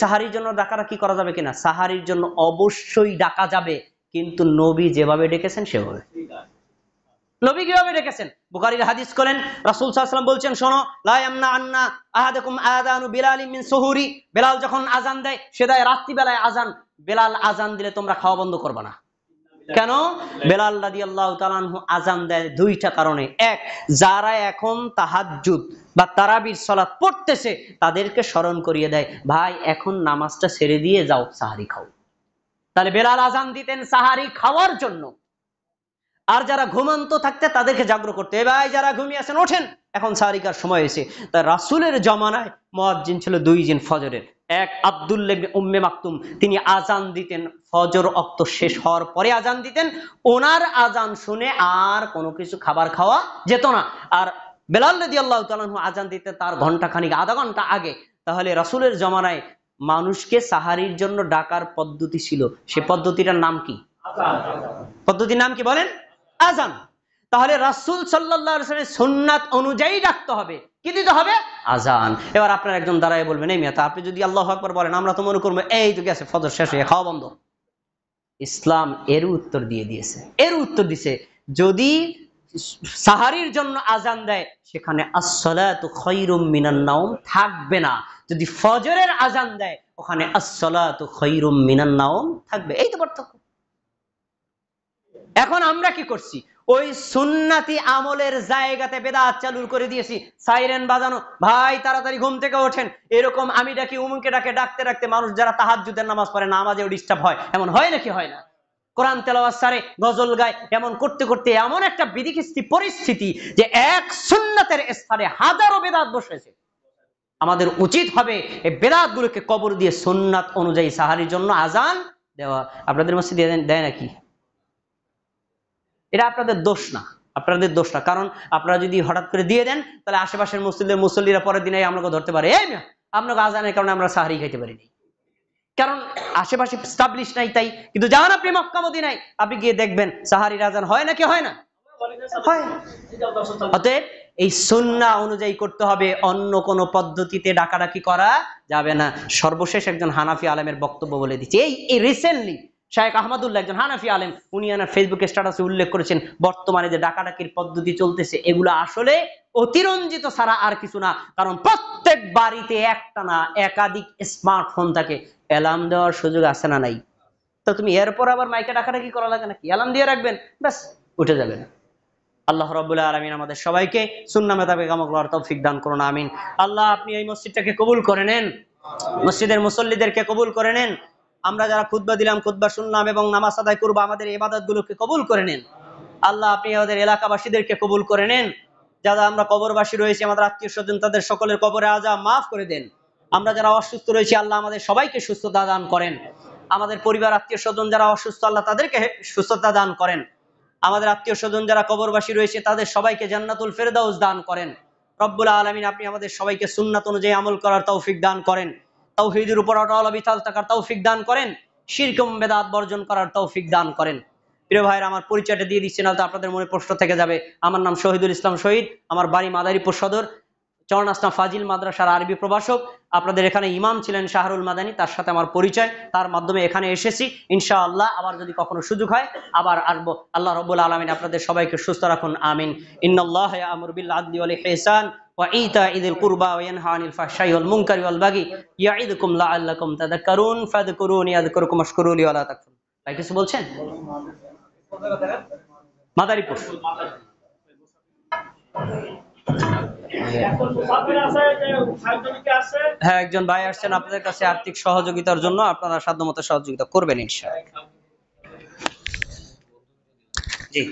সাহারির জন্য ডাকাডাকি করা যাবে কিনা? সাহারির জন্য অবশ্যই ডাকা যাবে, কিন্তু নবী যেভাবে ডেকেছেন সেভাবে। নবী কিভাবে ডেকেছেন? বুখারীর হাদিস করেন, রাসূল সাল্লাল্লাহু আলাইহি ওয়াসাল্লাম বলছেন, শোনো, লা ইয়ামনা আন্না আহাদাকুম আযানু বিলাল মিন সুহুরি, বেলাল যখন আযান দেয়, সে দেয় রাত্রি বেলায় আযান, বেলাল আযান দিলে তোমরা খাওয়া বন্ধ করবে না। কেন? বেলাল রাদিয়াল্লাহু তাআলা আনহু আযান দেয় দুইটা কারণে। এক, যারা এখন তাহাজ্জুদ বা তারাবির সালাত পড়তেছে তাদেরকে স্মরণ করিয়ে দেয়, ভাই এখন নামাজটা ছেড়ে দিয়ে যাও, সাহারি খাও। তাহলে বেলাল আযান দিতেন সাহারি খাওয়ার জন্য। আর যারা ঘুমন্ত থাকতে তাদেরকে জাগ্রত করতে, ভাই যারা ঘুমিয়ে আছেন ওঠেন, এখন সাহারিকার সময় হয়েছে। তা রাসূলের জমানায় মুয়াজ্জিন ছিল দুইজন ফজরের। এক আব্দুল্লাহ ইবনে উম্মে মাকতুম, তিনি আজান দিতেন ফজর ওয়াক্ত শেষ হওয়ার পরে আজান দিতেন। ওনার আজান শুনে আর কোনো কিছু খাবার খাওয়া যেত না। আর বেলাল রাদিয়াল্লাহু তাআলা আনহু আজান দিতে তার ঘন্টা খানিক আধা ঘন্টা আগে। তাহলে রাসূলের জমানায় মানুষকে সাহারির জন্য ডাকার পদ্ধতি ছিল, সে পদ্ধতিটার নাম কি? পদ্ধতির নাম কি বলেন? আজান। তাহলে রাসূল সাল্লাল্লাহু আলাইহি ওয়াসাল্লামের সুন্নাত অনুযায়ী ডাকতে হবে, কি দিতে হবে? আজান। এবার আপনার একজন দাঁড়ায় বলবেন, এই মিয়া, আপনি যদি আল্লাহু আকবার বলেন আমরা তো মনে করবো এই তো গেছে ফজর শেষ হয়ে খাওয়া বন্ধ। ইসলাম এর উত্তর দিয়ে দিয়েছে, এর উত্তর দিছে, যদি সাহারির জন্য আজান দেয় সেখানে আস-সালাতু খায়রুম মিনান নাওম থাকবে না, যদি ফজরের আজান দেয় ওখানে আস-সালাতু খায়রুম মিনান নাওম থাকবে। এই তো পার্থক্য। এখন আমরা কি করছি? ওই সুন্নাতি আমলের জায়গাতে বেদাত চালু করে দিয়েছি। সাইরেন বাজানো, ভাই তাড়াতাড়ি ঘুম থেকে ওঠেন, এরকম আমি ডাকি উমুকে ডাকে, ডাকতে ডাকতে মানুষ যারা তাহাজ্জুদের নামাজ পড়ে নামাজেও ডিস্টার্ব হয়। এমন হয় নাকি হয় না? কোরআন তেলাওয়াত সারে গজল গায়, এমন করতে করতে এমন একটা বিধিখিস্তি পরিস্থিতি যে এক সুন্নাতের স্থানে হাজারো বেদাত বসেছে। আমাদের উচিত হবে এই বেদাত গুলোকে কবর দিয়ে সুন্নাত অনুযায়ী সাহারির জন্য আজান দেওয়া। আপনাদের মসজিদে দেয় নাকি? এটা আপনাদের দোষ না, আপনাদের দোষ না। কারণ আপনারা যদি হঠাৎ করে দিয়ে দেন, তাহলে আশেপাশের মসজিদের মুসল্লিরা পরের দিনে আমাকে ধরতে পারে, এই না আপনাকে আজানের কারণে আমরা সাহারি খাইতে পারিনি, কারণ আশেপাশে স্টাবলিশ নাই তাই। কিন্তু যান আপনি মক্কা মদিনায়, আপনি গিয়ে দেখবেন সাহারির আজান হয় নাকি হয় না? হয়। অতএব এই সুন্নাহ অনুযায়ী করতে হবে, অন্য কোন পদ্ধতিতে ডাকাডাকি করা যাবে না। সর্বশেষ একজন হানাফি আলেমের বক্তব্য বলে দিচ্ছি। এই রিসেন্টলি শায়েখ আহমদুল্লাহ, একজন হানাফি আলেম, উনি ওনার ফেসবুকে স্ট্যাটাসে উল্লেখ করেছেন, বর্তমানে যে ডাকাডাকির পদ্ধতি চলতেছে এগুলো আসলে অতিরঞ্জিত ছাড়া আর কিছু না। কারণ প্রত্যেক বাড়িতে একটা না একাধিক স্মার্টফোন থাকে, অ্যালার্ম দেওয়ার সুযোগ আছে না নাই? তো তুমি এরপর আবার মাইকে ডাকাডাকি করা লাগে নাকি? অ্যালার্ম দিয়ে রাখবেন, ব্যাস উঠে যাবেন। আল্লাহ রাব্বুল আলামিন আমাদের সবাইকে সুন্নাহ মোতাবেক আমল করার তৌফিক দান করুন, আমিন। আল্লাহ আপনি এই মসজিদটাকে কবুল করে নেন, মসজিদের মুসল্লিদেরকে কবুল করে নেন। আমরা যারা খুতবা দিলাম, খুতবা শুনলাম এবং নামাজ আদায় করবো, আমাদের ইবাদতগুলোকে কবুল করে নেন। আল্লাহ আপনি আমাদের এলাকাবাসীদেরকে কবুল করে নেন। যারা আমরা কবরবাসী রয়েছি, আমাদের আত্মীয় স্বজন, তাদের সকলের কবরে আযাব মাফ করে দেন। আমরা যারা অসুস্থ রয়েছি, আল্লাহ আমাদের সবাইকে সুস্থতা দান করেন। আমাদের পরিবার আত্মীয় স্বজন যারা অসুস্থ, আল্লাহ তাদেরকে সুস্থতা দান করেন। আমাদের আত্মীয় স্বজন যারা কবরবাসী রয়েছে তাদের সবাইকে জান্নাতুল ফেরদাউস দান করেন। রব্বুল আলামিন আপনি আমাদের সবাইকে সুন্নাত অনুযায়ী আমল করার তৌফিক দান করেন, তাওহীদের উপর অটল অবিচল থাকার তৌফিক দান করেন, শিরক ও বিদআত বর্জন করার তৌফিক দান করেন। প্রিয় ভাইরা, আমার পরিচয়টা দিয়ে দিচ্ছি, না তো আপনাদের মনে প্রশ্ন থেকে যাবে। আমার নাম শহীদুল ইসলাম শহীদ, আমার বাড়ি মাদারীপুর সদর, চরণ আসলাম ফাজিল মাদ্রাসার আরবি প্রভাষক। আপনাদের এখানে ইমাম ছিলেন শাহরুল মাদানী, তার সাথে আমার পরিচয়, তার মাধ্যমে এখানে এসেছি। ইনশাআল্লাহ আবার যদি কখনো সুযোগ হয় আবার আসবো। আল্লাহ রাব্বুল আলামিন আপনাদের সবাইকে সুস্থ রাখুন, আমিন। ইন্নাল্লাহা ইয়া'মুরু বিল আদলি ওয়াল ইহসান ওয়া ইতাইযিল কুরবা ওয়া ইয়ানহা আনিল ফাহশাই ওয়াল মুনকারি ওয়াল বাগি ইয়া'iদুকুম লাআল্লাকুম তাযাক্কারুন ফাযকুরুনি আযকুরকুম ওয়াশকুরুলি ওয়া লা তাকফুরুন। ভাই কিছু বলছেন? মাদারীপুর। হ্যাঁ, একজন ভাই আসছেন আপনাদের কাছে আর্থিক সহযোগিতার জন্য, আপনারা সাধ্যমতো সহযোগিতা করবেন ইনশাআল্লাহ। জি।